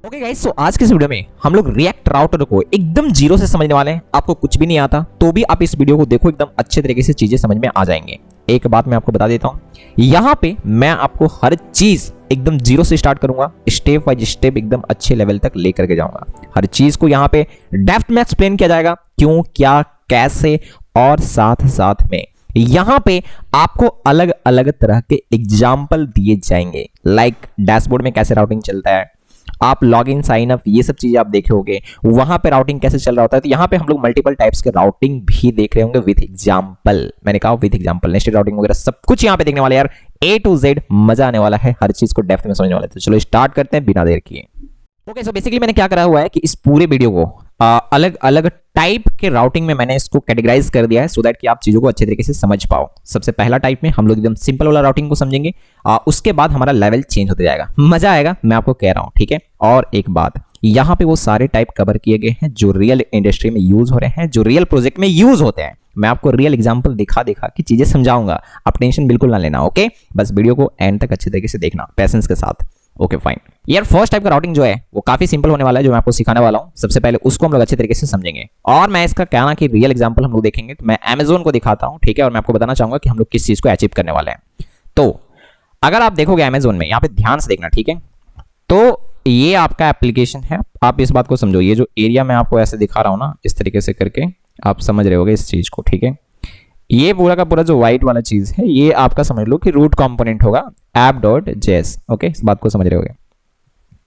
Okay guys, सो आज के इस वीडियो में हम लोग रिएक्ट राउटर को एकदम जीरो से समझने वाले हैं। आपको कुछ भी नहीं आता तो भी आप इस वीडियो को देखो, एकदम अच्छे तरीके से चीजें समझ में आ जाएंगे। एक बात मैं आपको बता देता हूँ, यहाँ पे मैं आपको हर चीज एकदम जीरो से स्टार्ट करूंगा, स्टेप बाय स्टेप एकदम अच्छे लेवल तक लेकर के जाऊंगा। हर चीज को यहाँ पे डेप्थ में एक्सप्लेन किया जाएगा, क्यों, क्या, कैसे, और साथ साथ में यहाँ पे आपको अलग अलग तरह के एग्जाम्पल दिए जाएंगे। लाइक डैशबोर्ड में कैसे राउटिंग चलता है, आप लॉग इन साइन अप ये सब चीजें आप देखे होंगे, वहां पे राउटिंग कैसे चल रहा होता है। तो यहाँ पे हम लोग मल्टीपल टाइप्स के राउटिंग भी देख रहे होंगे विथ एग्जाम्पल। मैंने कहा विथ एग्जाम्पल, नेस्टेड राउटिंग वगैरह सब कुछ यहाँ पे देखने वाले यार। A to Z मजा आने वाला है, हर चीज को डेप्थ में समझने वाले। तो चलो स्टार्ट करते हैं बिना देर किए। ओके, सो बेसिकली मैंने क्या करा हुआ है कि इस पूरे वीडियो को अलग अलग टाइप के राउटिंग में मैंने इसको कैटेगराइज कर दिया है, सो दैट कि आप चीजों को अच्छे तरीके से समझ पाओ। सबसे पहला टाइप में हम लोग एकदम सिंपल वाला राउटिंग को समझेंगे, उसके बाद हमारा लेवल चेंज होते जाएगा, मजा आएगा, मैं आपको कह रहा हूं, ठीक है। और एक बात, यहाँ पे वो सारे टाइप कवर किए गए हैं जो रियल इंडस्ट्री में यूज हो रहे हैं, जो रियल प्रोजेक्ट में यूज होते हैं। मैं आपको रियल एग्जांपल दिखा दिखा के चीजें समझाऊंगा, आप टेंशन बिल्कुल ना लेना। ओके, बस वीडियो को एंड तक अच्छे तरीके से देखना, पैसेंस के साथ। ओके फाइन यार, फर्स्ट टाइप का राउटिंग जो है वो काफी सिंपल होने वाला है, जो मैं आपको सिखाने वाला हूं। सबसे पहले उसको हम लोग अच्छे तरीके से समझेंगे, और मैं इसका कहना कि रियल एग्जांपल हम लोग देखेंगे। तो मैं Amazon को दिखाता हूं, ठीक है, और मैं आपको बताना चाहूंगा कि हम लोग किस चीज को अचीव करने वाले हैं। तो अगर आप देखोगे Amazon में, यहाँ पे ध्यान से देखना, ठीक है। तो ये आपका एप्लीकेशन है, आप इस बात को समझो। ये जो एरिया मैं आपको ऐसे दिखा रहा हूं ना, इस तरीके से करके आप समझ रहे होगे इस चीज को, ठीक है। ये पूरा का पूरा जो व्हाइट वाला चीज है, ये आपका समझ लो कि रूट कंपोनेंट होगा app.js। ओके, इस बात को समझ रहे होगे।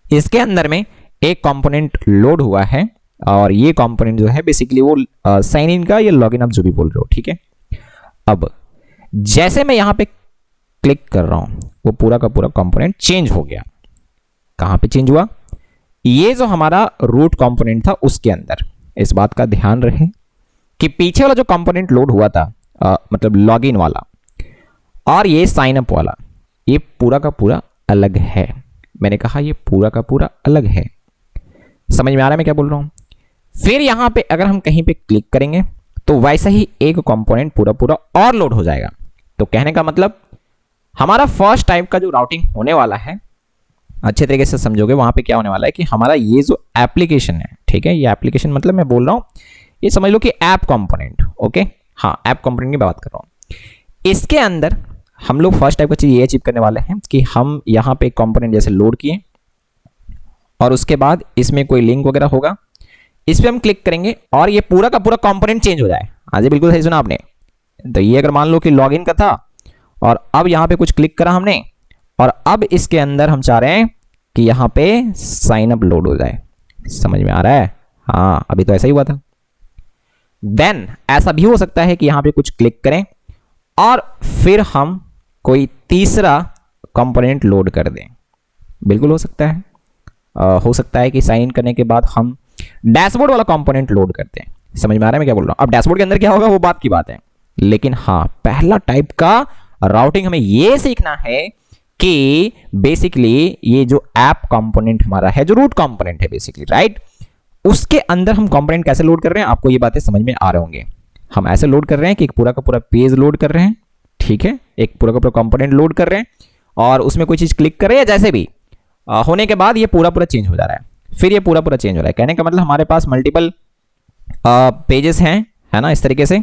इसके अंदर में एक कंपोनेंट लोड हुआ है, और ये कंपोनेंट जो है बेसिकली वो साइन इन का या लॉगिन आप जो भी बोल रहे हो, ठीक है। अब जैसे मैं यहां पे क्लिक कर रहा हूं, वो पूरा का पूरा कंपोनेंट चेंज हो गया। कहां पे चेंज हुआ? ये जो हमारा रूट कंपोनेंट था उसके अंदर। इस बात का ध्यान रहे कि पीछे वाला जो कंपोनेंट लोड हुआ था, मतलब लॉगिन वाला, और ये साइन अप वाला, ये पूरा का पूरा अलग है। मैंने कहा ये पूरा का पूरा अलग है। समझ में आ रहा है मैं क्या बोल रहा हूं? फिर यहां पे अगर हम कहीं पे क्लिक करेंगे तो वैसा ही एक कंपोनेंट पूरा पूरा और लोड हो जाएगा। तो कहने का मतलब हमारा फर्स्ट टाइप का जो राउटिंग होने वाला है, अच्छे तरीके से समझोगे, वहां पे क्या होने वाला है कि हमारा ये जो एप्लीकेशन है, ठीक है, ये एप्लीकेशन मतलब मैं बोल रहा हूं, ये समझ लो कि ऐप कंपोनेंट। ओके, हाँ, ऐप कंपोनेंट की बात कर रहा हूं। इसके अंदर हम लोग फर्स्ट टाइप का चीज ये अचीव करने वाले हैं कि हम यहाँ पे एक कंपोनेंट जैसे लोड किए, और उसके बाद इसमें कोई लिंक वगैरह होगा, इस पे हम क्लिक करेंगे और ये पूरा का पूरा कंपोनेंट चेंज हो जाए। हाँ जी, बिल्कुल सही सुना आपने। तो ये अगर मान लो कि लॉगिन का था, और अब यहाँ पे कुछ क्लिक करा हमने, और अब इसके अंदर हम चाह रहे हैं कि यहाँ पे साइन अप लोड हो जाए। समझ में आ रहा है? हाँ, अभी तो ऐसा ही हुआ था। देन ऐसा भी हो सकता है कि यहाँ पे कुछ क्लिक करें और फिर हम कोई तीसरा कंपोनेंट लोड कर दें। बिल्कुल हो सकता है। हो सकता है कि साइन इन करने के बाद हम डैशबोर्ड वाला कंपोनेंट लोड करते हैं। समझ में आ रहा है मैं क्या बोल रहा हूं? अब डैशबोर्ड के अंदर क्या होगा वो बात की बात है, लेकिन हाँ, पहला टाइप का राउटिंग हमें ये सीखना है कि बेसिकली ये जो ऐप कंपोनेंट हमारा है, जो रूट कंपोनेंट है बेसिकली, राइट, उसके अंदर हम कंपोनेंट कैसे लोड कर रहे हैं, आपको ये बातें समझ में आ रहे होंगे। हम ऐसे लोड कर रहे हैं कि एक पूरा का पूरा पेज लोड कर रहे हैं, ठीक है, एक पूरा का पूरा कंपोनेंट लोड कर रहे हैं, और उसमें कोई चीज क्लिक कर रहे हैं, जैसे भी होने के बाद ये पूरा पूरा चेंज हो जा रहा है, फिर ये पूरा पूरा चेंज हो रहा है। कहने का मतलब हमारे पास मल्टीपल पेजेस हैं, है ना, इस तरीके से,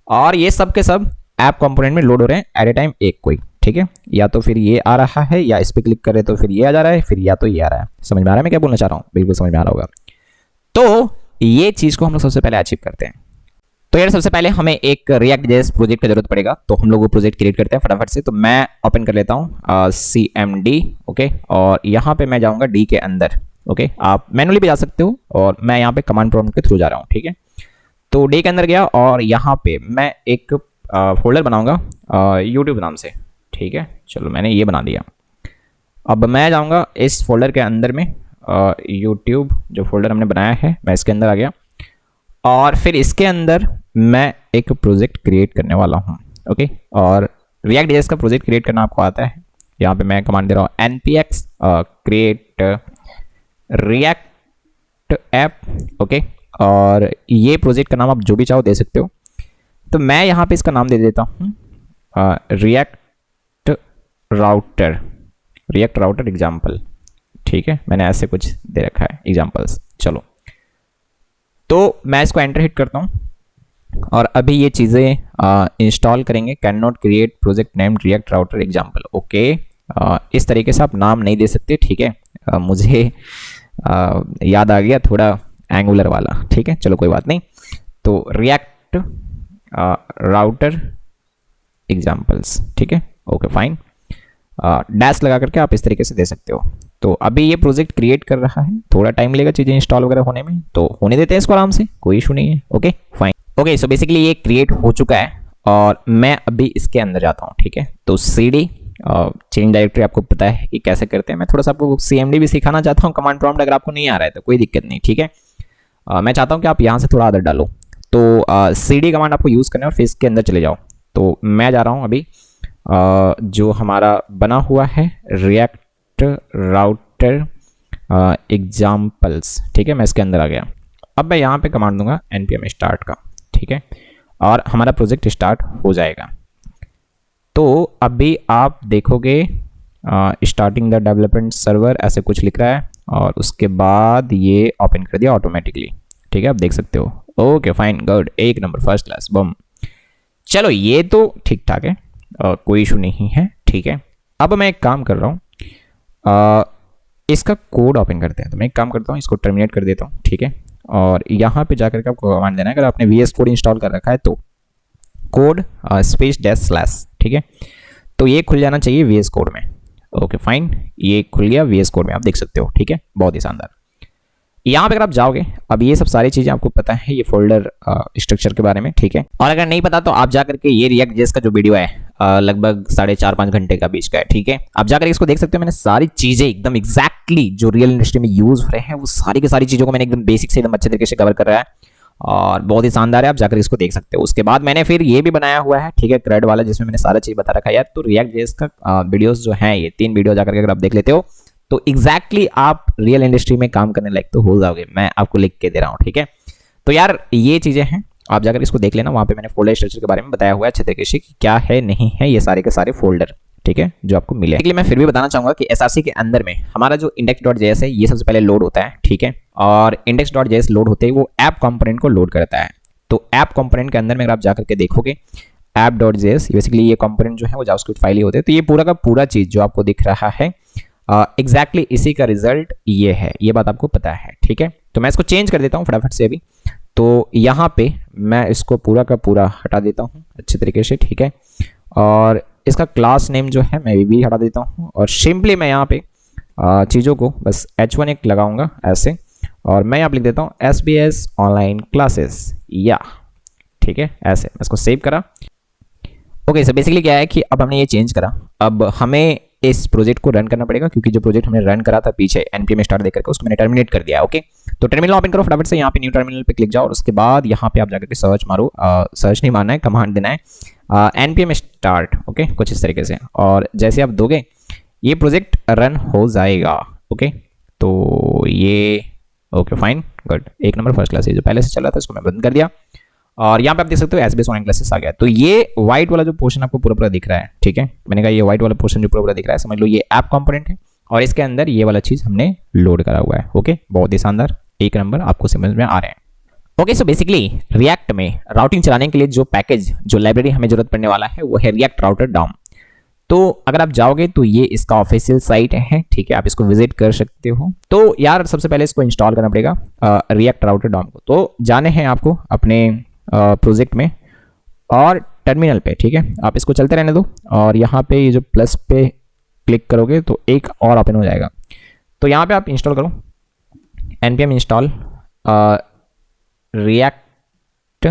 और ये सब के सब ऐप कंपोनेंट में लोड हो रहे हैं एट ए टाइम, एक कोई, ठीक है। या तो फिर ये आ रहा है, या इस पर क्लिक कर रहे तो फिर ये आ जा रहा है, फिर या तो ये आ रहा है। समझ में आ रहा है मैं क्या बोलना चाह रहा हूँ? बिल्कुल समझ में आ रहा होगा। तो ये चीज को हम लोग सबसे पहले अचीव करते हैं। तो यार सबसे पहले हमें एक React.js प्रोजेक्ट की जरूरत पड़ेगा, तो हम लोग वो प्रोजेक्ट क्रिएट करते हैं फटाफट से। तो मैं ओपन कर लेता हूँ CMD, ओके, और यहाँ पे मैं जाऊँगा D के अंदर। ओके, आप मैनुअली भी जा सकते हो, और मैं यहाँ पे कमांड प्रॉम्प्ट के थ्रू जा रहा हूँ, ठीक है। तो D के अंदर गया, और यहाँ पे मैं एक फोल्डर बनाऊंगा YouTube नाम से, ठीक है। चलो मैंने ये बना दिया। अब मैं जाऊँगा इस फोल्डर के अंदर में, YouTube जो फोल्डर हमने बनाया है, मैं इसके अंदर आ गया, और फिर इसके अंदर मैं एक प्रोजेक्ट क्रिएट करने वाला हूँ। ओके, और React.js का प्रोजेक्ट क्रिएट करना आपको आता है। यहाँ पे मैं कमांड दे रहा हूँ npx create react app। Okay, और ये प्रोजेक्ट का नाम आप जो भी चाहो दे सकते हो। तो मैं यहाँ पे इसका नाम दे देता हूँ रिएक्ट राउटर एग्जाम्पल, ठीक है, मैंने ऐसे कुछ दे रखा है एग्जांपल्स। चलो, तो मैं इसको एंटर हिट करता हूँ और अभी ये चीज़ें इंस्टॉल करेंगे। Can not create project name react router example. Okay, इस तरीके से आप नाम नहीं दे सकते, ठीक है। मुझे याद आ गया थोड़ा एंगुलर वाला, ठीक है, चलो कोई बात नहीं। तो रिएक्ट राउटर एग्जाम्पल्स, ठीक है, ओके फाइन। डैश लगा करके आप इस तरीके से दे सकते हो। तो अभी ये प्रोजेक्ट क्रिएट कर रहा है, थोड़ा टाइम लगेगा चीज़ें इंस्टॉल वगैरह होने में, तो होने देते हैं इसको आराम से, कोई इशू नहीं है। Okay fine. Okay, so basically ये क्रिएट हो चुका है और मैं अभी इसके अंदर जाता हूँ, ठीक है। तो cd चेंज डायरेक्टरी आपको पता है कि कैसे करते हैं। मैं थोड़ा सा आपको cmd भी सिखाना चाहता हूँ, कमांड प्रॉम्प्ट अगर आपको नहीं आ रहा है तो कोई दिक्कत नहीं, ठीक है। मैं चाहता हूँ कि आप यहाँ से थोड़ा आदत डालो। तो cd कमांड आपको यूज़ करना है और फिर इसके अंदर चले जाओ। तो मैं जा रहा हूँ अभी जो हमारा बना हुआ है रिएक्ट राउटर एग्जाम्पल्स, ठीक है, मैं इसके अंदर आ गया। अब मैं यहाँ पे कमांड दूंगा npm स्टार्ट का, ठीक है, और हमारा प्रोजेक्ट स्टार्ट हो जाएगा। तो अभी आप देखोगे स्टार्टिंग द डेवलपमेंट सर्वर ऐसे कुछ लिख रहा है और उसके बाद ये ओपन कर दिया ऑटोमेटिकली, ठीक है, आप देख सकते हो। ओके फाइन, गुड, एक नंबर, फर्स्ट क्लास, बम। चलो, ये तो ठीक ठाक है, कोई इशू नहीं है, ठीक है। अब मैं एक काम कर रहा हूँ, इसका कोड ओपन करते हैं। तो मैं एक काम करता हूँ, इसको टर्मिनेट कर देता हूँ, ठीक है। और यहाँ पे जाकर के आपको कमांड देना है, अगर आपने VS कोड इंस्टॉल कर रखा है तो कोड स्पेस डैश स्लैश, ठीक है। तो ये खुल जाना चाहिए VS कोड में। ओके फाइन, ये खुल गया VS कोड में, आप देख सकते हो, ठीक है, बहुत ही शानदार। यहाँ पे अगर आप जाओगे, अब ये सब सारी चीज़ें आपको पता है, ये फोल्डर स्ट्रक्चर के बारे में, ठीक है। और अगर नहीं पता तो आप जाकर के ये रिएक्ट जेएस का जो वीडियो है लगभग 4.5-5 घंटे का बीच का है, ठीक है, आप जाकर इसको देख सकते हो। मैंने सारी चीज़ें एकदम एग्जैक्टली जो रियल इंडस्ट्री में यूज हो रहे हैं वो सारी की सारी चीज़ों को मैंने एकदम बेसिक से एकदम अच्छे तरीके से कवर कर रहा है और बहुत ही शानदार है, आप जाकर इसको देख सकते हो। उसके बाद मैंने फिर ये भी बनाया हुआ है, ठीक है, क्रेड वाला, जिसमें मैंने सारा चीज़ बता रखा है यार। तो रिएक्ट जेएस का वीडियोस जो है, ये 3 वीडियो जाकर के अगर आप देख लेते हो तो एग्जैक्टली आप रियल इंडस्ट्री में काम करने लायक तो हो जाओगे, मैं आपको लिख के दे रहा हूँ, ठीक है। तो यार ये चीज़ें हैं, आप जाकर इसको देख लेना, वहाँ पे मैंने फोल्डर स्ट्रक्चर के बारे में बताया हुआ है अच्छे तरीके से कि क्या है नहीं है ये सारे के सारे फोल्डर, ठीक है, जो आपको मिले। इसलिए मैं फिर भी बताना चाहूँगा कि SRC के अंदर में हमारा जो index.js है ये सबसे पहले लोड होता है, ठीक है। और index.js लोड होते ही वो ऐप कंपोनेंट को लोड करता है। तो ऐप कंपोनेंट के अंदर में अगर आप जाकर के देखोगे app.js, बेसिकली ये कंपोनेंट जो है वो जावास्क्रिप्ट फाइल ही होते हैं। तो ये पूरा का पूरा चीज़ जो आपको दिख रहा है एग्जैक्टली इसी का रिजल्ट ये है, ये बात आपको पता है, ठीक है। तो मैं इसको चेंज कर देता हूँ फटाफट से अभी। तो यहाँ पे मैं इसको पूरा का पूरा हटा देता हूँ अच्छे तरीके से, ठीक है। और इसका क्लास नेम जो है मैं भी हटा देता हूँ और सिंपली मैं यहाँ पे चीज़ों को बस H1 एक लगाऊंगा ऐसे, और मैं यहाँ लिख देता हूँ SBS ऑनलाइन क्लासेस, या ठीक है, ऐसे मैं इसको सेव करा। ओके, सो बेसिकली क्या है कि अब हमने ये चेंज करा, अब हमें इस प्रोजेक्ट को रन करना पड़ेगा, क्योंकि जो प्रोजेक्ट हमने रन करा था पीछे npm स्टार्ट देकर के उसको मैंने टर्मिनेट कर दिया। ओके, तो टर्मिनल ओपन करो फटाफट से, यहाँ पे न्यू टर्मिनल पे क्लिक जाओ और उसके बाद यहाँ पे आप जाकर के सर्च मारो, सर्च नहीं मारना है, कमांड देना है npm स्टार्ट, ओके, कुछ इस तरीके से। और जैसे आप दोगे ये प्रोजेक्ट रन हो जाएगा। ओके, तो ये ओके फाइन, गुड, एक नंबर, फर्स्ट क्लास। ये जो पहले से चल रहा था इसको मैं बंद कर दिया और यहाँ पे आप देख सकते हो SBS ऑनलाइन क्लासेस आ गया। तो ये व्हाइट वाला जो पोर्शन आपको पूरा पूरा दिख रहा है, ठीक है, मैंने कहा ये व्हाइट वाला पोर्शन जो पूरा पूरा दिख रहा है, समझ लो ये ऐप कंपोनेंट है और इसके अंदर ये वाला चीज हमने लोड करा हुआ है। ओके, बहुत ही शानदार, एक नंबर, आपको समझ में आ रहे हैं। ओके, सो बेसिकली रिएक्ट में राउटिंग चलाने के लिए जो पैकेज, जो लाइब्रेरी हमें जरूरत पड़ने वाला है वो है रिएक्ट राउटर डॉम। तो अगर आप जाओगे तो ये इसका ऑफिशियल साइट है, ठीक है, आप इसको विजिट कर सकते हो। तो यार सबसे पहले इसको इंस्टॉल करना पड़ेगा रिएक्ट राउटर डॉम को। तो जाने हैं आपको अपने प्रोजेक्ट में और टर्मिनल पे, ठीक है, आप इसको चलते रहने दो और यहाँ पे ये जो प्लस पे क्लिक करोगे तो एक और ओपन हो जाएगा। तो यहाँ पे आप इंस्टॉल करो npm install react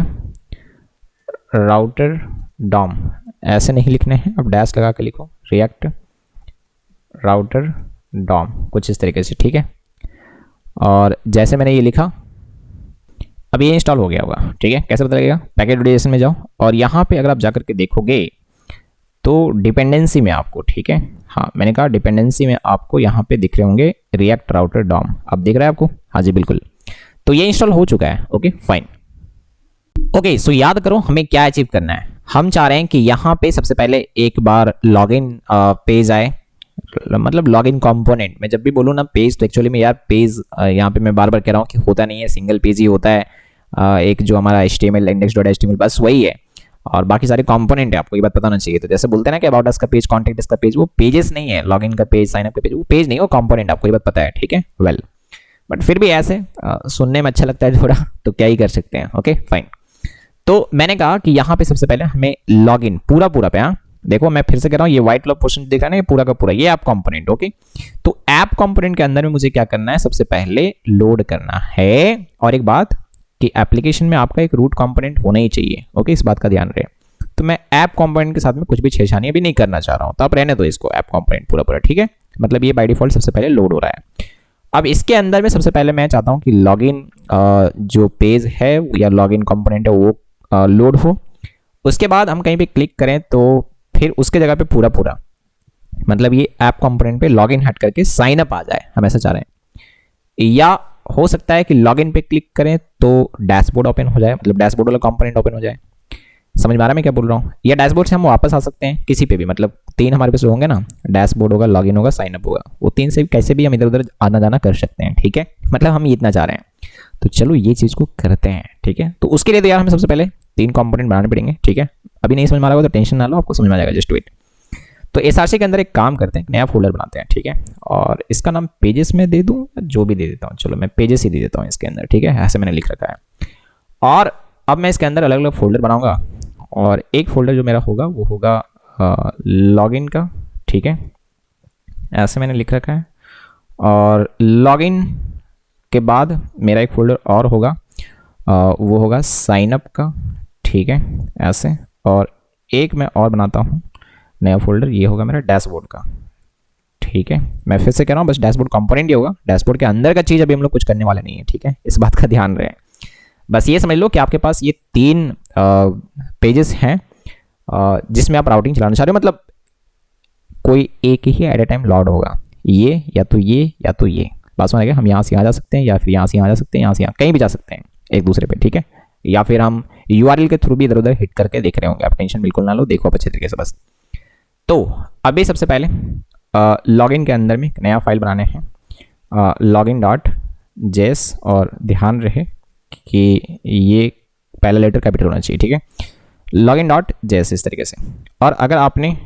router DOM, ऐसे नहीं लिखने हैं, अब डैश लगा के लिखो रिएक्ट राउटर डॉम, कुछ इस तरीके से, ठीक है। और जैसे मैंने ये लिखा अब ये इंस्टॉल हो गया होगा, ठीक है। कैसे पता लगेगा, पैकेज डोडेशन में जाओ और यहाँ पे अगर आप जाकर के देखोगे तो डिपेंडेंसी में आपको, ठीक है, हाँ मैंने कहा डिपेंडेंसी में आपको यहाँ पे दिख रहे होंगे रिएक्ट राउटर डॉम, अब दिख रहा है आपको, हाँ जी बिल्कुल। तो ये इंस्टॉल हो चुका है। Okay fine. ओके, सो याद करो हमें क्या अचीव करना है। हम चाह रहे हैं कि यहाँ पे सबसे पहले एक बार लॉगिन पेज आए, मतलब लॉगिन कंपोनेंट। मैं जब भी बोलूँ ना पेज, तो एक्चुअली में यार पेज यहाँ पे मैं बार बार कह रहा हूँ कि होता नहीं है, सिंगल पेज ही होता है। एक जो हमारा HTML index.html बस वही है, और बाकी सारे कंपोनेंट है, आपको ये बात पता होना चाहिए। तो जैसे बोलते हैं ना कि अबाउट अस का पेज, कॉन्टैक्ट अस का पेज, वो पेजेस नहीं है। लॉगिन का पेज, साइन अप का पेज, वो पेज नहीं, वो कंपोनेंट, आपको ये बात पता है, ठीक है। वेल बट फिर भी ऐसे सुनने में अच्छा लगता है थोड़ा, तो क्या ही कर सकते हैं। Okay fine. तो मैंने कहा कि यहाँ पे सबसे पहले हमें लॉगिन पूरा पूरा पे, हाँ देखो मैं फिर से कह रहा हूँ, ये व्हाइट वाला पोर्शन दिख रहा है ना, ये पूरा का पूरा ये ऐप कंपोनेंट। ओके, तो ऐप कंपोनेंट के अंदर में मुझे क्या करना है, सबसे पहले लोड करना है। और एक बात कि एप्लीकेशन में आपका एक रूट कंपोनेंट होना ही चाहिए। ओके, इस बात का ध्यान रहे। तो मैं ऐप कंपोनेंट के साथ में कुछ भी छेड़छानी अभी नहीं करना चाह रहा हूँ, तो आप रहने दो इसको ऐप कंपोनेंट पूरा पूरा, ठीक है। मतलब ये बाय डिफॉल्ट सबसे पहले लोड हो रहा है। अब इसके अंदर में सबसे पहले मैं चाहता हूँ कि लॉगिन जो पेज है या लॉगिन कंपोनेंट है वो लोड हो। उसके बाद हम कहीं पे क्लिक करें तो फिर उसके जगह पे पूरा पूरा, मतलब ये ऐप कंपोनेंट पे लॉगिन हट करके साइन अप आ जाए, हम ऐसा चाह रहे हैं। या हो सकता है कि लॉगिन पे क्लिक करें तो डैशबोर्ड ओपन हो जाए, मतलब डैशबोर्ड वाला कंपोनेंट ओपन हो जाए। समझ में आ रहा है मैं क्या बोल रहा हूँ। या डैशबोर्ड से हम वापस आ सकते हैं किसी पे भी, मतलब 3 हमारे पास होंगे ना, डैशबोर्ड होगा, लॉगिन होगा, साइन अप होगा, वो 3 से कैसे भी हम इधर उधर आना जाना कर सकते हैं, ठीक है। मतलब हम ये इतना चाह रहे हैं, तो चलो ये चीज़ को करते हैं, ठीक है। तो उसके लिए तो यार हमें सबसे पहले 3 कंपोनेंट बनाने पड़ेंगे, ठीक है। अभी नहीं समझ में आ रहा होगा तो टेंशन ना लो, आपको समझ में आ जाएगा, जस्ट वेट। तो SRC के अंदर एक काम करते हैं, नया फोल्डर बनाते हैं, ठीक है। और इसका नाम पेजेस में दे दूं, जो भी दे देता हूँ, चलो मैं पेजेस ही दे देता हूँ इसके अंदर, ठीक है। ऐसे मैंने लिख रखा है। और अब मैं इसके अंदर अलग अलग फोल्डर बनाऊंगा, और एक फोल्डर जो मेरा होगा वो होगा लॉगिन का, ठीक है। ऐसे मैंने लिख रखा है। और लॉगिन के बाद मेरा एक फोल्डर और होगा, वो होगा साइन अप का, ठीक है, ऐसे। और एक मैं और बनाता हूँ नया फोल्डर, ये होगा मेरा डैशबोर्ड का, ठीक है। मैं फिर से कह रहा हूँ, बस डैशबोर्ड कंपोनेंट ही होगा, डैशबोर्ड के अंदर का चीज़ अभी हम लोग कुछ करने वाले नहीं है, ठीक है। इस बात का ध्यान रहे। बस ये समझ लो कि आपके पास ये 3 पेजेस हैं जिसमें आप राउटिंग चलाना चाह रहे हो। मतलब कोई एक ही एट ए टाइम लोड होगा, ये या तो ये या तो ये। बात समझ गए। हम यहाँ से यहाँ जा सकते हैं, या फिर यहाँ से यहाँ जा सकते हैं, यहाँ से यहाँ कहीं भी जा सकते हैं एक दूसरे पे, ठीक है। या फिर हम URL के थ्रू भी इधर उधर हिट करके देख रहे होंगे, आप टेंशन बिल्कुल ना लो, देखो आप अच्छे तरीके से बस। तो अभी सबसे पहले लॉगिन के अंदर में एक नया फाइल बनाने हैं, login.js, और ध्यान रहे कि ये पहला लेटर कैपिटल होना चाहिए, ठीक है। login.js इस तरीके से। और अगर आपने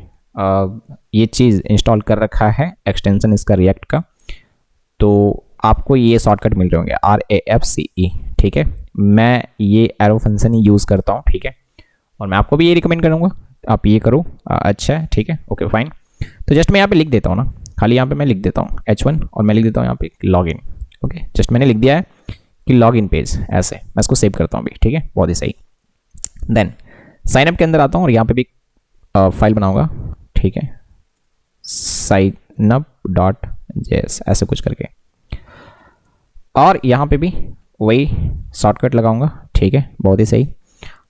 ये चीज़ इंस्टॉल कर रखा है, एक्सटेंशन इसका रिएक्ट का, तो आपको ये शॉर्टकट मिल रहे होंगे RAFCE, ठीक है। मैं ये एरो फंक्शन ही यूज़ करता हूँ, ठीक है। और मैं आपको भी ये रिकमेंड करूँगा, आप ये करो, अच्छा है, ठीक है, ओके फाइन। तो जस्ट मैं यहाँ पे लिख देता हूँ ना, खाली यहाँ पे मैं लिख देता हूँ H1, और मैं लिख देता हूँ यहाँ पे लॉगिन। ओके, जस्ट मैंने लिख दिया है कि लॉगिन पेज, ऐसे। मैं इसको सेव करता हूँ अभी, ठीक है, बहुत ही सही। देन साइनअप के अंदर आता हूँ और यहाँ पे भी फाइल बनाऊंगा, ठीक है, signup.js ऐसे कुछ करके। और यहाँ पे भी वही शॉर्टकट लगाऊंगा, ठीक है, बहुत ही सही।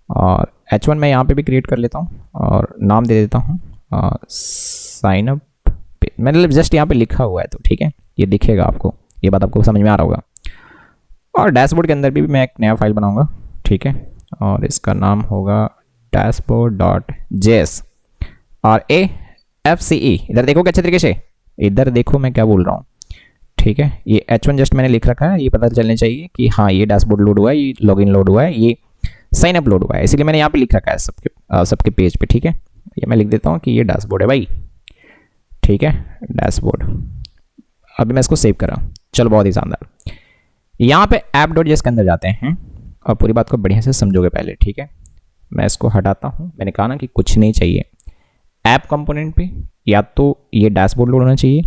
और H1 मैं यहाँ पे भी क्रिएट कर लेता हूँ और नाम दे देता हूँ साइनअप। मतलब जस्ट यहाँ पे लिखा हुआ है तो ठीक है, ये दिखेगा आपको, ये बात आपको समझ में आ रहा होगा। और डैशबोर्ड के अंदर भी मैं एक नया फाइल बनाऊंगा, ठीक है, और इसका नाम होगा dashboard.js और AFCE। इधर देखो अच्छे तरीके से, इधर देखो मैं क्या बोल रहा हूँ, ठीक है। ये H1 जस्ट मैंने लिख रखा है, ये पता चलने चाहिए कि हाँ ये डैशबोर्ड लोड हुआ है, ये लॉगिन लोड हुआ है, ये साइन अप लोड हुआ है, इसलिए मैंने यहाँ पे लिख रखा है सबके पेज पे, ठीक है। ये मैं लिख देता हूँ कि ये डैशबोर्ड है भाई, ठीक है, डैशबोर्ड। अभी मैं इसको सेव कर रहा हूँ, चलो बहुत ही शानदार। यहाँ पे app.js के अंदर जाते हैं और पूरी बात को बढ़िया से समझोगे पहले, ठीक है। मैं इसको हटाता हूँ, मैंने कहा ना कि कुछ नहीं चाहिए ऐप कंपोनेंट पे, या तो ये डैशबोर्ड लोड होना चाहिए,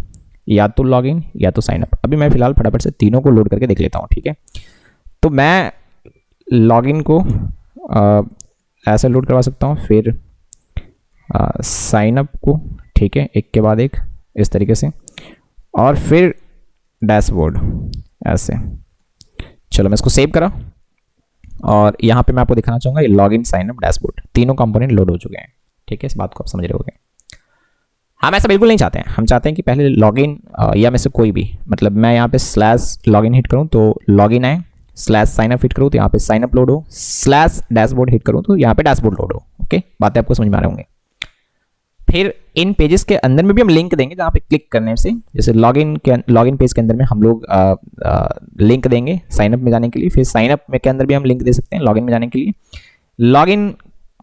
या तो लॉगिन, या तो साइन अप। अभी मैं फिलहाल फटाफट से तीनों को लोड करके देख लेता हूँ, ठीक है। तो मैं लॉगिन को ऐसे लोड करवा सकता हूँ, फिर साइन अप को, ठीक है, एक के बाद एक इस तरीके से, और फिर डैशबोर्ड ऐसे। चलो मैं इसको सेव करा और यहाँ पे मैं आपको दिखाना चाहूँगा ये लॉगिन, साइन अप, डैशबोर्ड तीनों कंपोनेंट लोड हो चुके हैं, ठीक है। इस बात को आप समझ रहे होंगे। हम ऐसा बिल्कुल नहीं चाहते हैं, हम चाहते हैं कि पहले लॉगिन या में से कोई भी, मतलब मैं यहाँ पे स्लैश लॉगिन हिट करूँ तो लॉगिन आए, स्लैश साइन अप हिट करूँ तो यहाँ पे साइन अप लोड हो, स्लैश डैशबोर्ड हिट करूँ तो यहाँ पे डैशबोर्ड लोड हो। ओके, बातें आपको समझ में आ रहे होंगे। फिर इन पेजेस के अंदर में भी हम लिंक देंगे, जहाँ पे क्लिक करने से जैसे लॉगिन पेज के अंदर में हम लोग लिंक देंगे साइनअप में जाने के लिए। फिर साइनअप में के अंदर भी हम लिंक दे सकते हैं लॉगिन में जाने के लिए। लॉगिन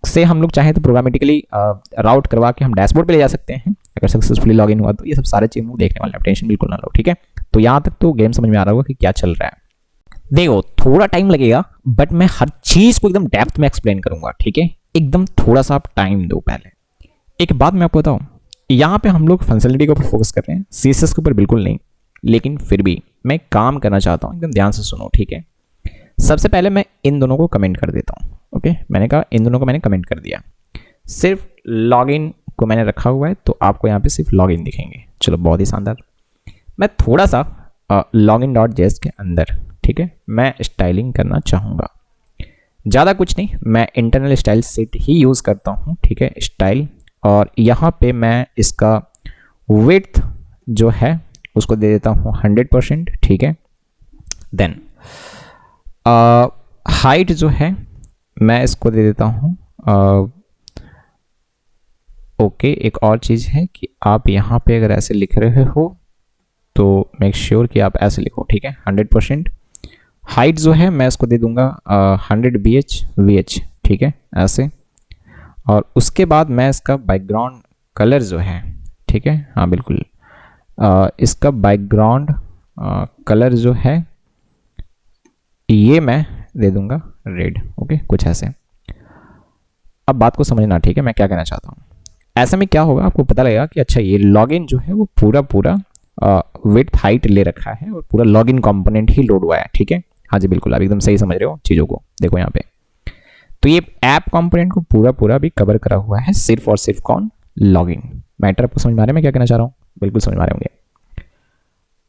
से हम लोग चाहें तो प्रोग्रामेटिकली राउट करवा के हम डैशबोर्ड पे ले जा सकते हैं अगर सक्सेसफुली लॉगिन हुआ तो। ये सब सारे चीज़ हम देखने वाले हैं, टेंशन बिल्कुल ना लो, ठीक है। तो यहाँ तक तो गेम समझ में आ रहा होगा कि क्या चल रहा है। देखो थोड़ा टाइम लगेगा बट मैं हर चीज़ को एकदम डेप्थ में एक्सप्लेन करूंगा, ठीक है। एकदम थोड़ा सा आप टाइम दो। पहले एक बात मैं आपको बताऊं, यहाँ पे हम लोग फंक्शनलिटी के ऊपर फोकस कर रहे हैं, सीएसएस के ऊपर बिल्कुल नहीं। लेकिन फिर भी मैं काम करना चाहता हूँ, एकदम ध्यान से सुनो, ठीक है। सबसे पहले मैं इन दोनों को कमेंट कर देता हूँ। ओके, मैंने कहा इन दोनों को मैंने कमेंट कर दिया। सिर्फ लॉगिन को मैंने रखा हुआ है तो आपको यहाँ पे सिर्फ लॉगिन दिखेंगे। चलो बहुत ही शानदार। मैं थोड़ा सा login.js के अंदर, ठीक है, मैं स्टाइलिंग करना चाहूँगा। ज़्यादा कुछ नहीं, मैं इंटरनल स्टाइल सेट ही यूज़ करता हूँ, ठीक है, स्टाइल। और यहाँ पे मैं इसका विड्थ जो है उसको दे देता हूँ 100%, ठीक है। देन हाइट जो है मैं इसको दे देता हूँ ओके। एक और चीज़ है कि आप यहाँ पे अगर ऐसे लिख रहे हो तो मेक श्योर कि आप ऐसे लिखो, ठीक है, 100%। हाइट जो है मैं इसको दे दूंगा 100 VH, ठीक है, ऐसे। और उसके बाद मैं इसका बैकग्राउंड कलर जो है, ठीक है, हाँ बिल्कुल, इसका बैकग्राउंड कलर जो है ये मैं दे दूंगा रेड, ओके, कुछ ऐसे। अब बात को समझना, ठीक है, मैं क्या कहना चाहता हूँ। ऐसे में क्या होगा, आपको पता लगेगा कि अच्छा ये लॉगिन जो है वो पूरा विड्थ हाइट ले रखा है और पूरा लॉगिन कंपोनेंट ही लोड हुआ है, ठीक है। हाँ जी बिल्कुल, आप एकदम सही समझ रहे हो चीज़ों को। देखो यहाँ पे तो ये ऐप कंपोनेंट को पूरा भी कवर करा हुआ है, सिर्फ और सिर्फ कौन, लॉगिन। मैटर आपको समझ में आ रहा है मैं क्या कहना चाह रहा हूँ? बिल्कुल समझ में आ रहे होंगे।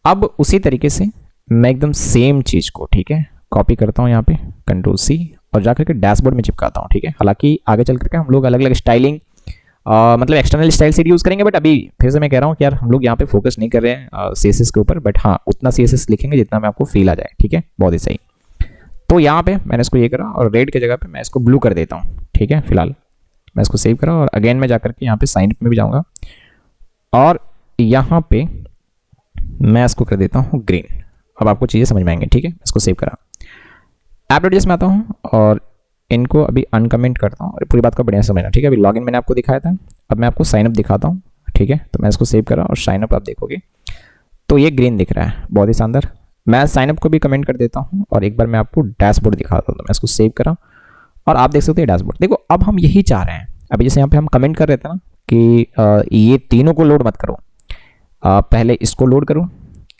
अब उसी तरीके से मैं एकदम सेम चीज़ को, ठीक है, कॉपी करता हूँ यहाँ पे Ctrl+C और जाकर के डैशबोर्ड में चिपकाता हूँ, ठीक है। हालांकि आगे चल करके हम लोग अलग अलग स्टाइलिंग मतलब एक्सटर्नल स्टाइल सीट यूज़ करेंगे, बट अभी फिर से मैं कह रहा हूँ कि यार हम लोग यहाँ पे फोकस नहीं कर रहे हैं सीएसएस के ऊपर, बट हाँ उतना सीएसएस लिखेंगे जितना में आपको फील आ जाए, ठीक है, बहुत ही सही। तो यहाँ पे मैंने इसको ये करा और रेड की जगह पे मैं इसको ब्लू कर देता हूँ, ठीक है। फिलहाल मैं इसको सेव करा और अगेन मैं जाकर के यहाँ पे साइन में भी जाऊँगा और यहाँ पे मैं इसको कर देता हूँ ग्रीन। अब आपको चीज़ें समझ में आएंगे, ठीक है। इसको सेव करा, ऐप.js में आता हूँ और इनको अभी अनकमेंट करता हूँ और पूरी बात को बढ़िया समझना, ठीक है। अभी लॉगिन मैंने आपको दिखाया था, अब मैं आपको साइनअप दिखाता हूँ, ठीक है। तो मैं इसको सेव करा और साइनअप आप देखोगे तो ये ग्रीन दिख रहा है, बहुत ही शानदार। मैं साइनअप को भी कमेंट कर देता हूँ और एक बार मैं आपको डैशबोर्ड दिखाता हूँ। तो मैं इसको सेव करा और आप देख सकते हैं डैशबोर्ड। देखो अब हम यही चाह रहे हैं, अभी जैसे यहाँ पे हम कमेंट कर रहे थे ना कि ये तीनों को लोड मत करो, पहले इसको लोड करो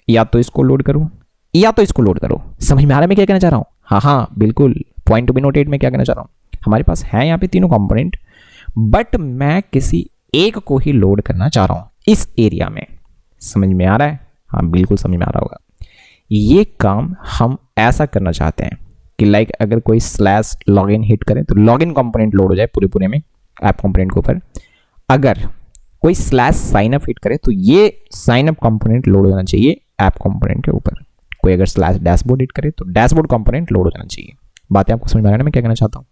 या तो इसको लोड करो या तो इसको लोड करो। समझ में आ रहा है मैं क्या कहना चाह रहा हूँ? हाँ बिल्कुल, पॉइंट टू बी नोटेड में क्या कहना चाह रहा हूँ। हमारे पास है यहाँ पे तीनों कंपोनेंट, बट मैं किसी एक को ही लोड करना चाह रहा हूँ इस एरिया में। समझ में आ रहा है? हाँ बिल्कुल समझ में आ रहा होगा। ये काम हम ऐसा करना चाहते हैं कि लाइक अगर कोई स्लैश लॉगिन हिट करे तो लॉगिन कंपोनेंट लोड हो जाए पूरे में ऐप कंपोनेंट के ऊपर। अगर कोई स्लैश साइनअप हिट करे तो ये साइनअप कंपोनेंट लोड होना चाहिए ऐप कंपोनेंट के ऊपर। कोई अगर स्लैश डैशबोर्ड हिट करे तो डैशबोर्ड कंपोनेंट लोड हो जाना चाहिए। बातें आपको समझ में आ रहा है मैं क्या कहना चाहता हूँ?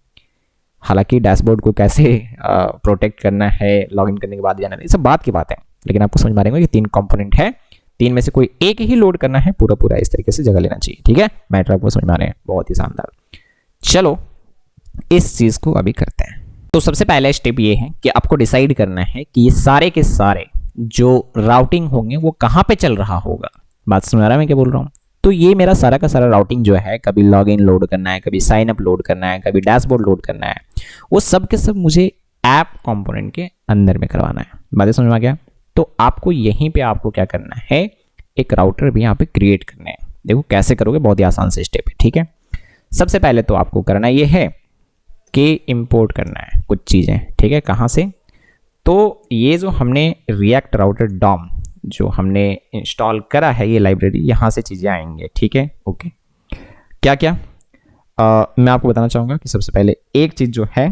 हालांकि डैशबोर्ड को कैसे प्रोटेक्ट करना है लॉगिन करने के बाद जाना है, ये सब बात की बात है, लेकिन आपको समझ में आ रहा है कि तीन कंपोनेंट है, तीन में से कोई एक ही लोड करना है, पूरा इस तरीके से जगह लेना चाहिए, ठीक है। मैटर आपको समझ में आ रहे हैं, बहुत ही शानदार। चलो इस चीज को अभी करते हैं। तो सबसे पहला स्टेप ये है कि आपको डिसाइड करना है कि ये सारे के सारे जो राउटिंग होंगे वो कहाँ पे चल रहा होगा। बात समझ आ रहा है मैं क्या बोल रहा हूँ? तो ये मेरा सारा का सारा राउटिंग जो है, कभी लॉगिन लोड करना है, कभी साइन अप लोड करना है, कभी डैशबोर्ड लोड करना है, वो सब के सब मुझे ऐप कंपोनेंट के अंदर में करवाना है। बातें समझ में आ गया? तो आपको यहीं पे आपको क्या करना है, एक राउटर भी यहाँ पे क्रिएट करना है। देखो कैसे करोगे, बहुत ही आसान से स्टेप है, ठीक है। सबसे पहले तो आपको करना ये है कि इंपोर्ट करना है कुछ चीज़ें, ठीक है। कहाँ से? तो ये जो हमने रिएक्ट राउटर डॉम जो हमने इंस्टॉल करा है, ये लाइब्रेरी, यहाँ से चीज़ें आएंगे, ठीक है। ओके, क्या क्या मैं आपको बताना चाहूँगा कि सबसे पहले एक चीज़ जो है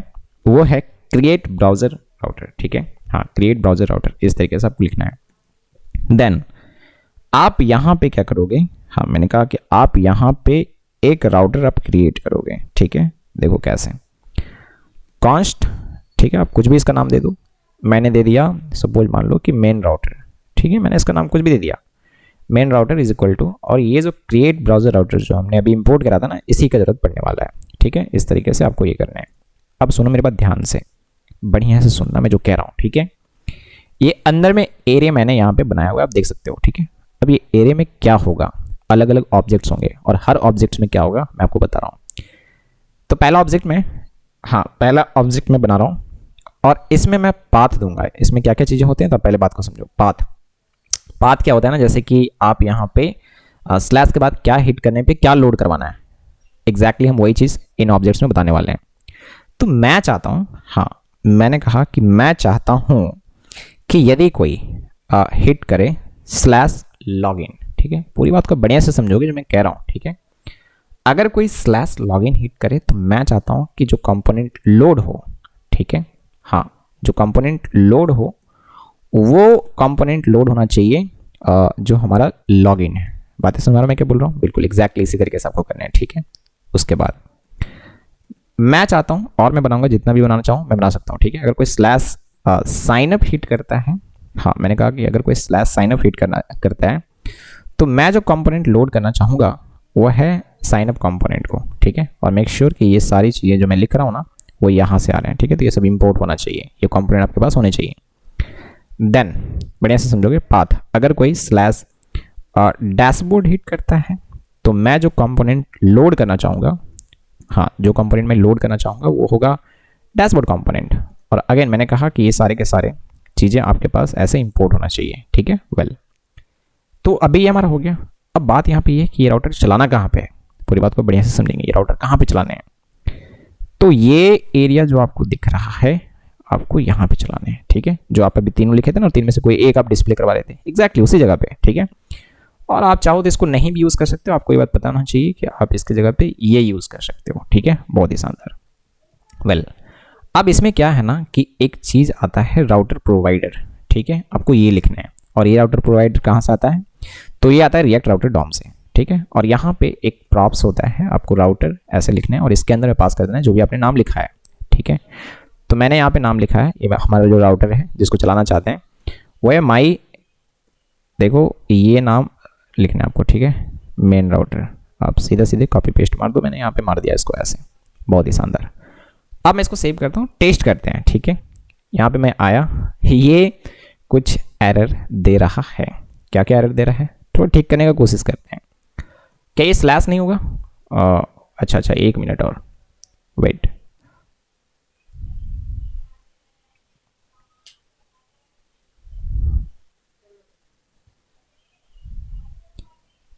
वो है क्रिएट ब्राउज़र राउटर, ठीक है। हाँ, क्रिएट ब्राउज़र राउटर इस तरीके से आपको लिखना है। देन आप यहाँ पे क्या करोगे, हाँ मैंने कहा कि आप यहाँ पे एक राउटर आप क्रिएट करोगे, ठीक है। देखो कैसे, कॉन्स्ट, ठीक है, आप कुछ भी इसका नाम दे दो, मैंने दे दिया सपोज मान लो कि मेन राउटर, ठीक है, मैंने इसका नाम कुछ भी दे दिया, main router is equal to, और ये जो क्रिएट ब्राउजर राउटर जो हमने अभी इंपोर्ट करा था ना, इसी का जरूरत पड़ने वाला है, ठीक है। इस तरीके से आपको ये करना है। अब सुनो मेरे बात ध्यान से, बढ़िया से सुनना मैं जो कह रहा हूँ, ठीक है। ये अंदर में एरिया मैंने यहाँ पे बनाया हुआ है, आप देख सकते हो, ठीक है। अब ये एरिया में क्या होगा, अलग अलग ऑब्जेक्ट्स होंगे और हर ऑब्जेक्ट्स में क्या होगा मैं आपको बता रहा हूँ। तो पहला ऑब्जेक्ट में, हाँ पहला ऑब्जेक्ट में बना रहा हूँ और इसमें मैं पाथ दूंगा। इसमें क्या क्या चीज़ें होती हैं तो पहले बात को समझो। पाथ क्या होता है ना, जैसे कि आप यहाँ पे स्लैश के बाद क्या हिट करने पे क्या लोड करवाना है, एग्जैक्टली हम वही चीज़ इन ऑब्जेक्ट्स में बताने वाले हैं। तो मैं चाहता हूँ, हाँ मैंने कहा कि मैं चाहता हूँ कि यदि कोई हिट करे स्लैश लॉगिन, ठीक है, पूरी बात को बढ़िया से समझोगे जो मैं कह रहा हूँ, ठीक है। अगर कोई स्लैश लॉगिन हिट करे तो मैं चाहता हूँ कि जो कंपोनेंट लोड हो, ठीक है, हाँ जो कंपोनेंट लोड हो वो कंपोनेंट लोड होना चाहिए जो हमारा लॉगिन है। बातें समझ रहा मैं क्या बोल रहा हूँ, बिल्कुल एग्जैक्टली इसी तरीके से आपको करना है, ठीक है। उसके बाद मैं चाहता हूँ, और मैं बनाऊंगा जितना भी बनाना चाहूँ मैं बना सकता हूँ, ठीक है। अगर कोई स्लैश साइन अप हिट करता है, हाँ मैंने कहा कि अगर कोई स्लैश साइन अप हिट करता है तो मैं जो कंपोनेंट लोड करना चाहूँगा वो है साइन अप कंपोनेंट को, ठीक है। और मेक श्योर कि ये सारी चीज़ें जो मैं लिख रहा हूँ ना वो यहाँ से आ रहे हैं, ठीक है। तो ये सब इंपोर्ट होना चाहिए, ये कंपोनेंट आपके पास होने चाहिए। देन बढ़िया से समझोगे पाथ, अगर कोई स्लैश डैशबोर्ड हिट करता है तो मैं जो कंपोनेंट लोड करना चाहूँगा, हाँ जो कंपोनेंट मैं लोड करना चाहूँगा वो होगा डैशबोर्ड कंपोनेंट। और अगेन मैंने कहा कि ये सारे के सारे चीज़ें आपके पास ऐसे इंपोर्ट होना चाहिए, ठीक है। वेल तो अभी ये हमारा हो गया। अब बात यहाँ पे ये कि ये राउटर चलाना कहाँ पे है, पूरी बात को बढ़िया से समझेंगे। ये राउटर कहाँ पे चलाने हैं, तो ये एरिया जो आपको दिख रहा है आपको यहाँ पे चलाने हैं, ठीक है। जो आप अभी तीनों लिखे थे ना, तीन में से कोई एक आप डिस्प्ले करवा लेते हैं एग्जैक्टली उसी जगह पे, ठीक है। और आप चाहो तो इसको नहीं भी यूज़ कर सकते हो, आपको ये बात पता होना चाहिए कि आप इसकी जगह पे ये यूज़ कर सकते हो, ठीक है। बहुत ही शानदार। वेल अब इसमें क्या है ना कि एक चीज़ आता है राउटर प्रोवाइडर, ठीक है, आपको ये लिखना है। और ये राउटर प्रोवाइडर कहाँ से आता है, तो ये आता है रिएक्ट राउटर डॉम से, ठीक है। और यहाँ पे एक प्रॉप्स होता है, आपको राउटर ऐसे लिखना है और इसके अंदर में पास कर देना है जो भी आपने नाम लिखा है, ठीक है। तो मैंने यहाँ पे नाम लिखा है, ये हमारा जो राउटर है जिसको चलाना चाहते हैं वो है माई, देखो ये नाम लिखना है आपको, ठीक है, मेन राउटर। आप सीधा सीधे कॉपी पेस्ट मार दो, मैंने यहाँ पे मार दिया इसको ऐसे, बहुत ही शानदार। अब मैं इसको सेव करता हूँ, टेस्ट करते हैं, ठीक है। यहाँ पे मैं आया, ये कुछ एरर दे रहा है। क्या क्या एरर दे रहा है थोड़ा ठीक करने का कोशिश करते हैं। क्या ये स्लैश नहीं होगा, अच्छा एक मिनट और वेट,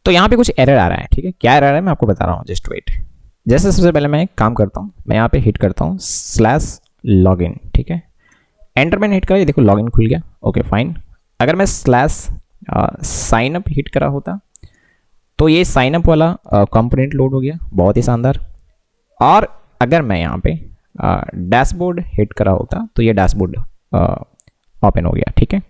तो यहाँ पे कुछ एरर आ रहा है, ठीक है। क्या एरर है मैं आपको बता रहा हूँ, जस्ट वेट। जैसे सबसे पहले मैं एक काम करता हूँ, मैं यहाँ पे हिट करता हूँ स्लैश लॉगिन, ठीक है। एंटर मैंने हिट करा, ये देखो लॉगिन खुल गया, ओके फाइन। अगर मैं स्लैश साइन अप हिट करा होता तो ये साइन अप वाला कंपोनेंट लोड हो गया, बहुत ही शानदार। और अगर मैं यहाँ पे डैशबोर्ड हिट करा होता तो ये डैशबोर्ड ओपन हो गया, ठीक है।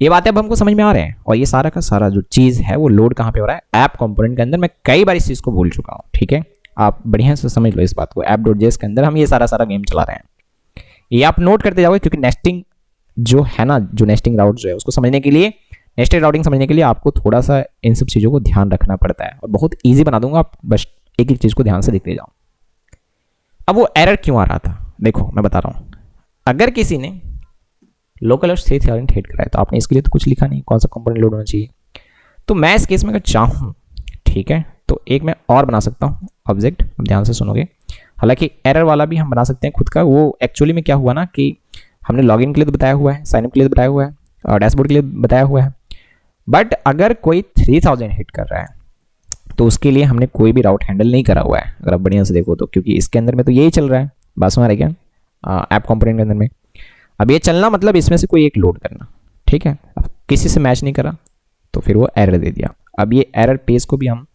ये बातें अब हमको समझ में आ रहे हैं। और ये सारा का सारा जो चीज़ है वो लोड कहाँ पे हो रहा है, ऐप कंपोनेंट के अंदर। मैं कई बार इस चीज़ को भूल चुका हूँ, ठीक है। आप बढ़िया से समझ लो इस बात को, app.js के अंदर हम ये सारा गेम चला रहे हैं। ये आप नोट करते जाओगे क्योंकि नेस्टिंग जो है ना, जो नेस्टिंग राउट जो है उसको समझने के लिए, नेस्टेड राउटिंग समझने के लिए आपको थोड़ा सा इन सब चीज़ों को ध्यान रखना पड़ता है। और बहुत ईजी बना दूंगा, आप बस एक एक चीज़ को ध्यान से देखते जाओ। अब वो एरर क्यों आ रहा था, देखो मैं बता रहा हूँ। अगर किसी ने लोकल होस्ट 3000 हिट कराया तो आपने इसके लिए तो कुछ लिखा नहीं कौन सा कंपोनेंट लोड होना चाहिए। तो मैं इस केस में अगर चाहूँ, ठीक है, तो एक मैं और बना सकता हूँ ऑब्जेक्ट, अब ध्यान से सुनोगे। हालांकि एरर वाला भी हम बना सकते हैं खुद का। वो एक्चुअली में क्या हुआ ना कि हमने लॉगिन के लिए तो बताया हुआ है, साइनअप के लिए तो बताया हुआ है, और डैशबोर्ड के लिए बताया हुआ है। बट अगर कोई 3000 हिट कर रहा है तो उसके लिए हमने कोई भी राउट हैंडल नहीं करा हुआ है, अगर आप बढ़िया से देखो तो, क्योंकि इसके अंदर में तो यही चल रहा है। बात समझ रहे क्या, ऐप कंपोनेंट के अंदर में अब ये चलना मतलब इसमें से कोई एक लोड करना, ठीक है। अब किसी से मैच नहीं करा तो फिर वो एरर दे दिया। अब ये एरर पेज को भी हम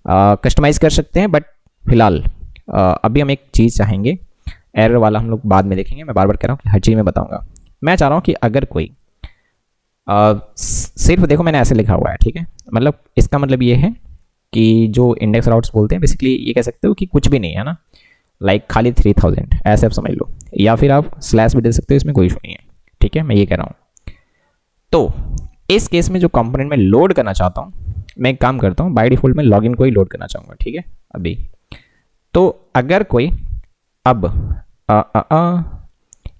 कस्टमाइज कर सकते हैं, बट फिलहाल अभी हम एक चीज़ चाहेंगे, एरर वाला हम लोग बाद में देखेंगे। मैं बार बार कह रहा हूँ कि हर चीज़ में बताऊंगा। मैं चाह रहा हूँ कि अगर कोई सिर्फ देखो मैंने ऐसे लिखा हुआ है, ठीक है, मतलब इसका मतलब ये है कि जो इंडेक्स राउट्स बोलते हैं बेसिकली ये कह सकते हो कि कुछ भी नहीं है ना, लाइक खाली 3000 ऐसे आप समझ लो, या फिर आप स्लैश भी दे सकते हो, इसमें कोई इशू नहीं है। ठीक है, मैं ये कह रहा हूँ। तो इस केस में जो कंपोनेंट मैं लोड करना चाहता हूँ, मैं एक काम करता हूँ, बाय डिफॉल्ट मैं लॉगिन को ही लोड करना चाहूँगा, ठीक है। अभी तो अगर कोई अब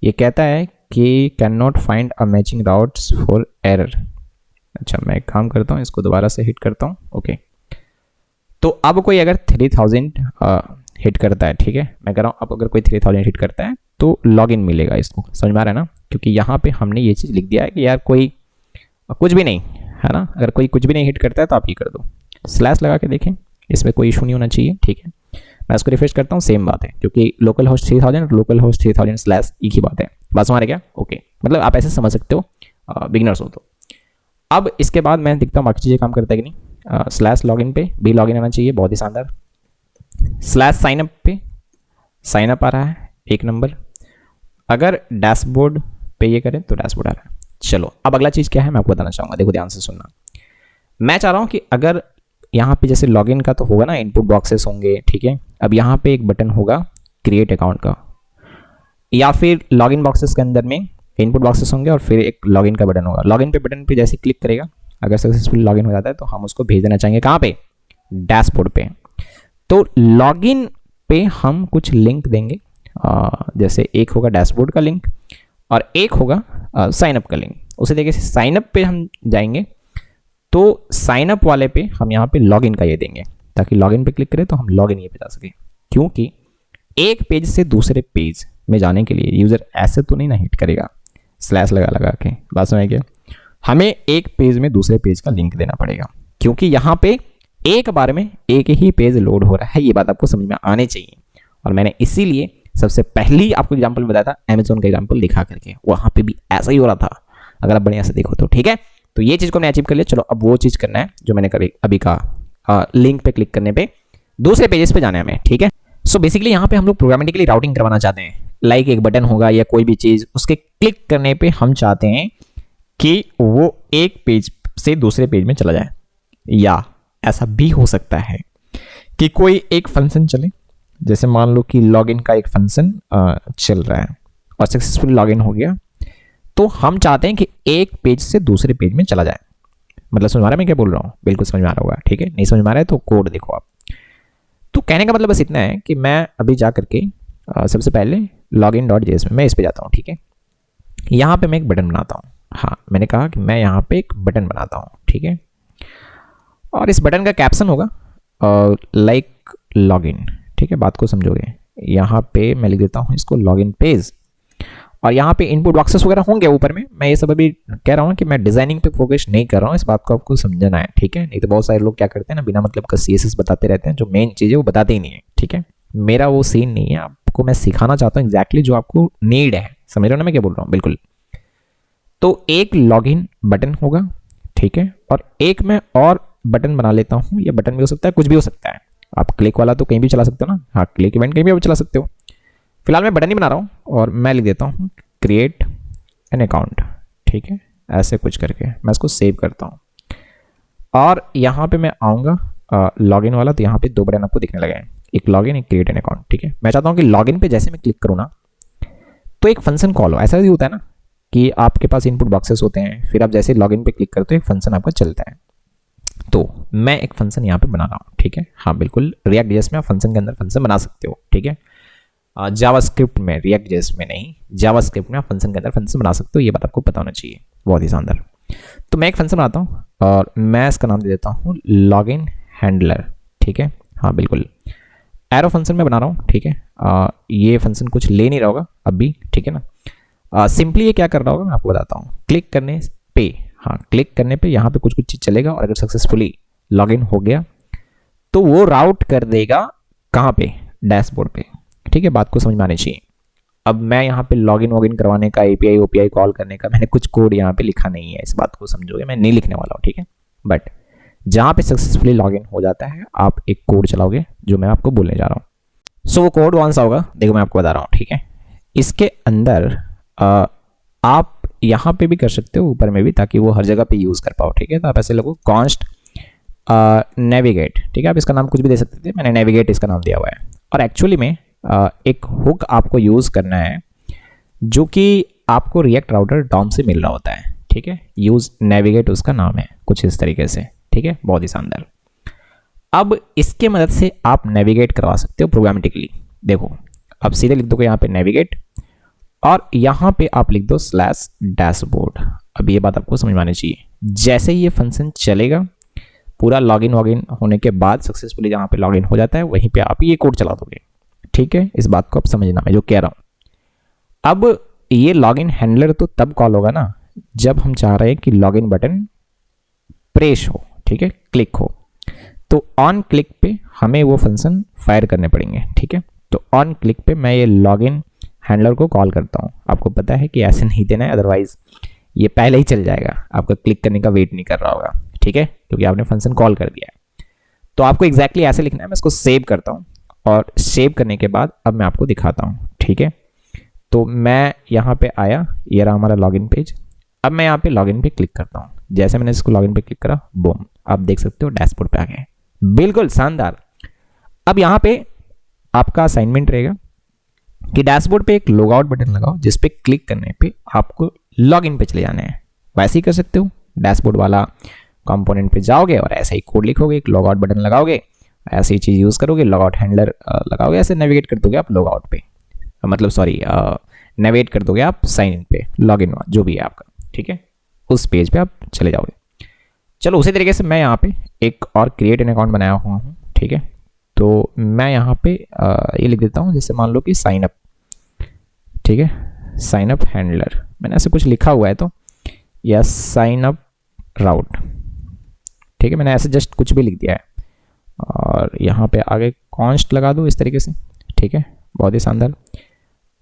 ये कहता है कि can not find a matching routes for error. अच्छा, मैं एक काम करता हूँ, इसको दोबारा से हिट करता हूँ। ओके, तो अब कोई अगर 3000 हिट करता है, ठीक है, मैं कह रहा हूँ अब अगर कोई 3000 हिट करता है तो लॉगिन मिलेगा इसको, समझ में आ रहा है ना। क्योंकि यहाँ पे हमने ये चीज़ लिख दिया है कि यार कोई कुछ भी नहीं है ना, अगर कोई कुछ भी नहीं हिट करता है तो आप ये कर दो, स्लैश लगा के देखें, इसमें कोई इशू नहीं होना चाहिए, ठीक है। मैं इसको रिफ्रेश करता हूँ, सेम बात है, क्योंकि लोकल होस्ट 3000 और लोकल होस्ट 3000 स्लैश एक ही बात है, बस हमारे क्या। ओके, मतलब आप ऐसे समझ सकते हो बिगनर्स हो तो। अब इसके बाद मैं दिखता हूँ बाकी चीज़ें काम करता है कि नहीं। स्लैश लॉगिन पे भी लॉगिन आना चाहिए, बहुत ही शानदार। स्लैश साइनअप पे साइनअप आ रहा है, एक नंबर। अगर डैशबोर्ड पे ये करें तो डैशबोर्ड आ रहा है। चलो, अब अगला चीज़ क्या है मैं आपको बताना चाहूँगा, देखो ध्यान से सुनना। मैं चाह रहा हूँ कि अगर यहाँ पे जैसे लॉगिन का तो होगा ना, इनपुट बॉक्सेस होंगे, ठीक है। अब यहाँ पे एक बटन होगा क्रिएट अकाउंट का, या फिर लॉगिन बॉक्सेस के अंदर में इनपुट बॉक्सेस होंगे और फिर एक लॉगिन का बटन होगा। लॉगिन पे बटन पे जैसे क्लिक करेगा, अगर सक्सेसफुल लॉगिन हो जाता है तो हम उसको भेज देना चाहेंगे कहाँ पे, डैशबोर्ड पे। तो लॉगिन पे हम कुछ लिंक देंगे, जैसे एक होगा डैशबोर्ड का लिंक और एक होगा साइनअप का लिंक। उसी तरीके से साइनअप पे हम जाएंगे तो साइनअप वाले पे हम यहाँ पे लॉगिन का ये देंगे, ताकि लॉगिन पे क्लिक करें तो हम लॉगिन ये पे जा सके। क्योंकि एक पेज से दूसरे पेज में जाने के लिए यूज़र ऐसे तो नहीं ना हिट करेगा स्लैश लगा लगा के, बात समझ गए। हमें एक पेज में दूसरे पेज का लिंक देना पड़ेगा, क्योंकि यहाँ पे एक बार में एक ही पेज लोड हो रहा है, ये बात आपको समझ में आनी चाहिए। और मैंने इसीलिए सबसे पहली आपको एग्जांपल बताया था, अमेजोन का एग्जांपल दिखा करके, वहाँ पे भी ऐसा ही हो रहा था, अगर आप बढ़िया से देखो तो, ठीक है। तो ये चीज़ को हमने अचीव कर लिया। चलो अब वो चीज़ करना है जो मैंने कभी अभी कहा, लिंक पे क्लिक करने पे दूसरे पेजेस पे जाना है हमें, ठीक है। सो बेसिकली यहाँ पे हम लोग प्रोग्रामेटिकली राउटिंग करवाना चाहते हैं, लाइक एक बटन होगा या कोई भी चीज़, उसके क्लिक करने पे हम चाहते हैं कि वो एक पेज से दूसरे पेज में चला जाए। या ऐसा भी हो सकता है कि कोई एक फंक्शन चले, जैसे मान लो कि लॉगिन का एक फंक्शन चल रहा है और सक्सेसफुल लॉगिन हो गया, तो हम चाहते हैं कि एक पेज से दूसरे पेज में चला जाए। मतलब समझ में आ रहा है मैं क्या बोल रहा हूँ, बिल्कुल समझ में आ रहा होगा, ठीक है। नहीं समझ में आ रहा है तो कोड देखो आप। तो कहने का मतलब बस इतना है कि मैं अभी जा करके सबसे पहले login.js में मैं इस पे जाता हूँ, ठीक है। यहाँ पे मैं एक बटन बनाता हूँ, हाँ मैंने कहा कि मैं यहाँ पे एक बटन बनाता हूँ, ठीक है। और इस बटन का कैप्शन होगा लाइक लॉगिन, ठीक है, बात को समझोगे। यहाँ पे मैं लिख देता हूँ इसको लॉगिन पेज, और यहाँ पे इनपुट बॉक्सेस वगैरह होंगे ऊपर में। मैं ये सब अभी कह रहा हूँ कि मैं डिजाइनिंग पे फोकस नहीं कर रहा हूँ, इस बात को आपको समझना है, ठीक है। नहीं तो बहुत सारे लोग क्या करते हैं ना, बिना मतलब का CSS बताते रहते हैं, जो मेन चीज़ है वो बताते ही नहीं है, ठीक है। मेरा वो सीन नहीं है, आपको मैं सिखाना चाहता हूँ एग्जैक्टली जो आपको नीड है, समझ रहे हो ना मैं क्या बोल रहा हूँ, बिल्कुल। तो एक लॉगिन बटन होगा, ठीक है, और एक मैं और बटन बना लेता हूँ। ये बटन भी हो सकता है, कुछ भी हो सकता है, आप क्लिक वाला तो कहीं भी चला सकते हो ना, हाँ क्लिक इवेंट कहीं भी आप चला सकते हो। फिलहाल मैं बटन ही बना रहा हूँ और मैं लिख देता हूँ क्रिएट एन अकाउंट, ठीक है, ऐसे कुछ करके मैं इसको सेव करता हूँ। और यहाँ पे मैं आऊँगा लॉगिन वाला, तो यहाँ पे दो बटन आपको दिखने लगे हैं, एक लॉगिन एक क्रिएट एन अकाउंट, ठीक है। मैं चाहता हूँ कि लॉगिन पे जैसे मैं क्लिक करूँ ना तो एक फंक्शन कॉल हो। ऐसा भी होता है ना कि आपके पास इनपुट बॉक्सेस होते हैं, फिर आप जैसे लॉगिन पे क्लिक करते हो एक फंक्शन आपका चलता है। तो मैं एक फंक्शन यहाँ पे बना रहा हूँ, ठीक है, हाँ बिल्कुल। रिएक्ट जेएस में आप फंक्शन के अंदर फंक्शन बना सकते हो, ठीक है। जावास्क्रिप्ट में, रिएक्ट जेएस में नहीं, जावास्क्रिप्ट में आप फंक्शन के अंदर फंक्शन बना सकते हो, ये बात आपको पता होना चाहिए, बहुत ही शानदार। तो मैं एक फंक्शन बनाता हूँ और मैं इसका नाम दे देता हूँ लॉगिन हैंडलर, ठीक है, हाँ बिल्कुल। एरो फंक्शन में बना रहा हूँ, ठीक है। ये फंक्शन कुछ ले नहीं रहा होगा अभी, ठीक है ना। सिंपली ये क्या कर रहा होगा मैं आपको बताता हूँ। क्लिक करने पे, हाँ क्लिक करने पे यहाँ पे कुछ कुछ चीज़ चलेगा, और अगर सक्सेसफुली लॉगिन हो गया तो वो राउट कर देगा कहाँ पे, डैशबोर्ड पे, ठीक है। बात को समझ में आनी चाहिए। अब मैं यहाँ पे लॉगिन वॉगिन करवाने का, API OPI कॉल करने का मैंने कुछ कोड यहाँ पे लिखा नहीं है, इस बात को समझोगे, मैं नहीं लिखने वाला हूँ, ठीक है। बट जहाँ पे सक्सेसफुली लॉगिन हो जाता है आप एक कोड चलाओगे जो मैं आपको बोलने जा रहा हूँ। सो वो कोड कौन सा होगा, देखो मैं आपको बता रहा हूँ, ठीक है। इसके अंदर आप यहाँ पे भी कर सकते हो, ऊपर में भी, ताकि वो हर जगह पे यूज़ कर पाओ, ठीक है। तो आप ऐसे लोगो कॉन्स्ट नेविगेट, ठीक है, आप इसका नाम कुछ भी दे सकते थे, मैंने नेविगेट इसका नाम दिया हुआ है। और एक्चुअली में एक हुक आपको यूज़ करना है जो कि आपको रिएक्ट राउटर डॉम से मिल रहा होता है, ठीक है। यूज नेविगेट उसका नाम है, कुछ इस तरीके से, ठीक है। बहुत ही शानदार। अब इसके मदद से आप नेविगेट करवा सकते हो प्रोग्रामेटिकली। देखो अब सीधे लिख दोगे यहाँ पे नेविगेट और यहाँ पे आप लिख दो स्लैश डैशबोर्ड। अब ये बात आपको समझ में आनी चाहिए। जैसे ही ये फंक्शन चलेगा, पूरा लॉगिन वॉगिन होने के बाद सक्सेसफुली जहाँ पे लॉगिन हो जाता है वहीं पे आप ये कोड चला दोगे, ठीक है। इस बात को आप समझना मैं जो कह रहा हूँ। अब ये लॉगिन हैंडलर तो तब कॉल होगा ना जब हम चाह रहे हैं कि लॉगिन बटन प्रेस हो, ठीक है, क्लिक हो। तो ऑन क्लिक पे हमें वो फंक्शन फायर करने पड़ेंगे, ठीक है। तो ऑन क्लिक पे मैं ये लॉगिन हैंडलर को कॉल करता हूँ। आपको पता है कि ऐसे नहीं देना है, अदरवाइज ये पहले ही चल जाएगा, आपका क्लिक करने का वेट नहीं कर रहा होगा, ठीक है, क्योंकि आपने फंक्शन कॉल कर दिया है। तो आपको एग्जैक्टली ऐसे लिखना है। मैं इसको सेव करता हूँ और सेव करने के बाद अब मैं आपको दिखाता हूँ, ठीक है। तो मैं यहाँ पे आया, ये रहा हमारा लॉगिन पेज। अब मैं यहाँ पे लॉगिन पे क्लिक करता हूँ। जैसे मैंने इसको लॉगिन पे क्लिक करा, बूम, आप देख सकते हो डैशबोर्ड पे आ गए। बिल्कुल शानदार। अब यहाँ पे आपका असाइनमेंट रहेगा कि डैशबोर्ड पे एक लॉग आउट बटन लगाओ जिस पे क्लिक करने पे आपको लॉगिन पे चले जाना है। वैसे ही कर सकते हो, डैशबोर्ड वाला कंपोनेंट पे जाओगे और ऐसे ही कोड लिखोगे, एक लॉग आउट बटन लगाओगे, ऐसी चीज यूज करोगे, लॉग आउट हैंडलर लगाओगे, ऐसे नेविगेट कर दोगे आप लॉग आउट पे, मतलब सॉरी नेविगेट कर दोगे आप साइन इन पे, लॉग इन जो भी है आपका, ठीक है, उस पेज पे आप चले जाओगे। चलो उसी तरीके से मैं यहाँ पे एक और क्रिएट एन अकाउंट बनाया हुआ हूँ, ठीक है। तो मैं यहाँ पे ये लिख देता हूँ, जैसे मान लो कि साइन अप, ठीक है, साइन अप हैंडलर मैंने ऐसे कुछ लिखा हुआ है तो, या साइन अप राउट, ठीक है, मैंने ऐसे जस्ट कुछ भी लिख दिया है और यहाँ पे आगे कॉन्स्ट लगा दो इस तरीके से, ठीक है, बहुत ही शानदार।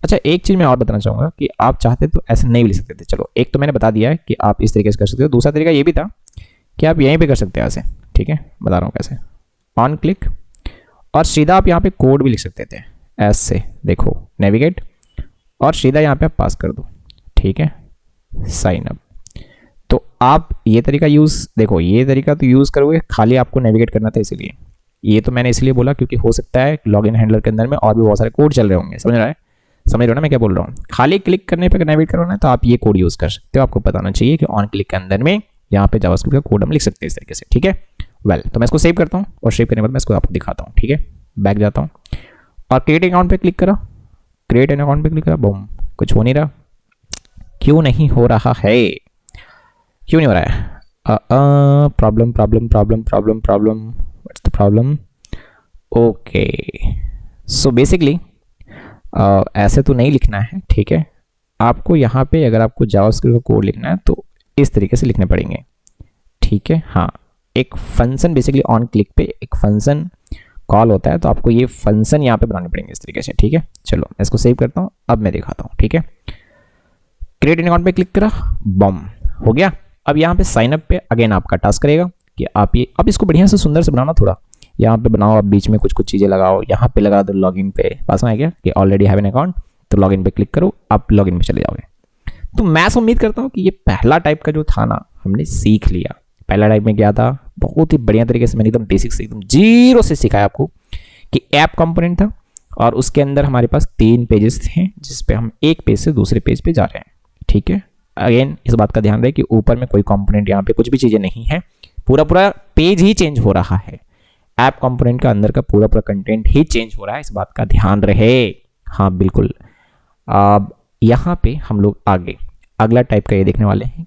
अच्छा एक चीज़ मैं और बताना चाहूँगा कि आप चाहते तो ऐसे नहीं भी लिख सकते थे। चलो एक तो मैंने बता दिया है कि आप इस तरीके से कर सकते हो, दूसरा तरीका ये भी था कि आप यहीं पे कर सकते हैं ऐसे, ठीक है, बता रहा हूँ कैसे। ऑन क्लिक और सीधा आप यहाँ पे कोड भी लिख सकते थे ऐसे, देखो नेविगेट और सीधा यहाँ पे आप पास कर दो, ठीक है, साइन अप। तो आप ये तरीका यूज़, देखो ये तरीका तो यूज़ करोगे, खाली आपको नेविगेट करना था, इसीलिए ये तो मैंने इसलिए बोला क्योंकि हो सकता है लॉगिन हैंडलर के अंदर में और भी बहुत सारे कोड चल रहे होंगे, समझ रहे हो ना मैं क्या बोल रहा हूँ। खाली क्लिक करने पे नेविगेट करना है तो आप ये कोड यूज़ कर सकते हो। आपको बताना चाहिए कि ऑन क्लिक के अंदर में यहाँ पे जावास्क्रिप्ट का कोड हम लिख सकते हैं इस तरीके से, ठीक है। वेल तो मैं इसको सेव करता हूँ और सेव करने के बाद मैं इसको आपको दिखाता हूँ, ठीक है। बैक जाता हूँ और क्रिएट अकाउंट पे क्लिक करा, क्रिएट एन अकाउंट पे क्लिक करा, बूम, कुछ हो नहीं रहा। क्यों नहीं हो रहा है, क्यों नहीं हो रहा है? Problem problem problem problem problem, what's the problem? Okay so basically ऐसे तो नहीं लिखना है, ठीक है। आपको यहाँ पे अगर आपको जावास्क्रिप्ट का कोड लिखना है तो इस तरीके से लिखने पड़ेंगे, ठीक है। हाँ, एक फंक्शन बेसिकली ऑन क्लिक पे एक फंक्शन कॉल होता है, तो आपको ये फंक्शन यहाँ पे बनाने पड़ेंगे इस तरीके से, ठीक है। चलो मैं इसको सेव करता हूँ, अब मैं दिखाता हूँ, ठीक है। क्रिएट एन अकाउंट पे क्लिक करा, बम, हो गया। अब यहाँ पे साइन अप पे अगेन आपका टास्क रहेगा कि आप ये, अब इसको बढ़िया से सुंदर से बनाना, थोड़ा यहाँ पे बनाओ, आप बीच में कुछ कुछ चीज़ें लगाओ, यहाँ पे लगा दो लॉगिन पे, पास में आ गया कि ऑलरेडी हैव एन अकाउंट, तो लॉगिन पे क्लिक करो, आप लॉगिन पे चले जाओगे। तो मैं उम्मीद करता हूँ कि ये पहला टाइप का जो था ना हमने सीख लिया। पहला टाइप में क्या था, बहुत ही बढ़िया तरीके से मैंने एकदम बेसिक से एकदम जीरो से सिखाया आपको कि ऐप कंपोनेंट था और उसके अंदर हमारे पास 3 पेजेस थे जिस पे हम एक पेज से दूसरे पेज पे जा रहे हैं, ठीक है। अगेन इस बात का ध्यान रहे कि ऊपर में कोई कंपोनेंट, यहाँ पे कुछ भी चीज़ें नहीं है, पूरा पूरा पेज ही चेंज हो रहा है। ऐप कंपोनेंट का अंदर का पूरा पूरा कंटेंट ही चेंज हो रहा है, इस बात का ध्यान रहे। हाँ बिल्कुल। अब यहाँ पे हम लोग आगे अगला टाइप का ये देखने वाले हैं,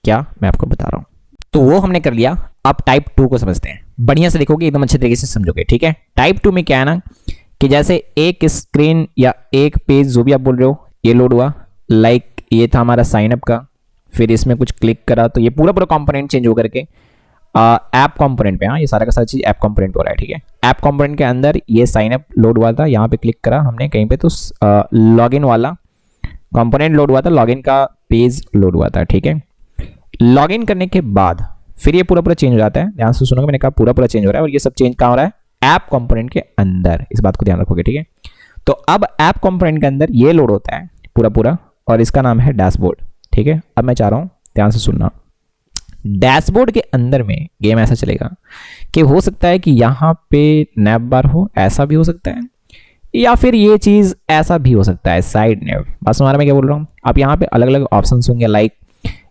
क्या मैं आपको बता रहा हूँ। तो वो हमने कर लिया, अब टाइप 2 को समझते हैं। बढ़िया से देखोगे, एकदम अच्छे तरीके से समझोगे, ठीक है। टाइप 2 में क्या है ना कि जैसे एक स्क्रीन या एक पेज जो भी आप बोल रहे हो ये लोड हुआ, लाइक ये था हमारा साइन अप का, फिर इसमें कुछ क्लिक करा तो ये पूरा पूरा कंपोनेंट चेंज हो करके ऐप कंपोनेंट पे, हाँ ये सारा का सारा चीज ऐप कंपोनेंट हो रहा है, ठीक है। ऐप कंपोनेंट के अंदर ये साइन अप लोड हुआ था, यहाँ पे क्लिक करा हमने कहीं पे तो लॉगिन वाला कंपोनेंट लोड हुआ था, लॉगिन का पेज लोड हुआ था, ठीक है। लॉगिन करने के बाद फिर ये पूरा पूरा चेंज हो जाता है, ध्यान से सुनोगे, मैंने कहा पूरा पूरा चेंज हो रहा है और ये सब चेंज कहाँ हो रहा है, ऐप कंपोनेंट के अंदर, इस बात को ध्यान रखोगे, ठीक है। तो अब ऐप कंपोनेंट के अंदर ये लोड होता है पूरा पूरा और इसका नाम है डैशबोर्ड, ठीक है। अब मैं चाह रहा हूँ ध्यान से सुनना, डैशबोर्ड के अंदर में गेम ऐसा चलेगा कि हो सकता है कि यहाँ पे नैप बार हो, ऐसा भी हो सकता है, या फिर ये चीज़ ऐसा भी हो सकता है साइड नेव। बस हमारा मैं क्या बोल रहा हूँ, आप यहाँ पे अलग अलग ऑप्शन होंगे, लाइक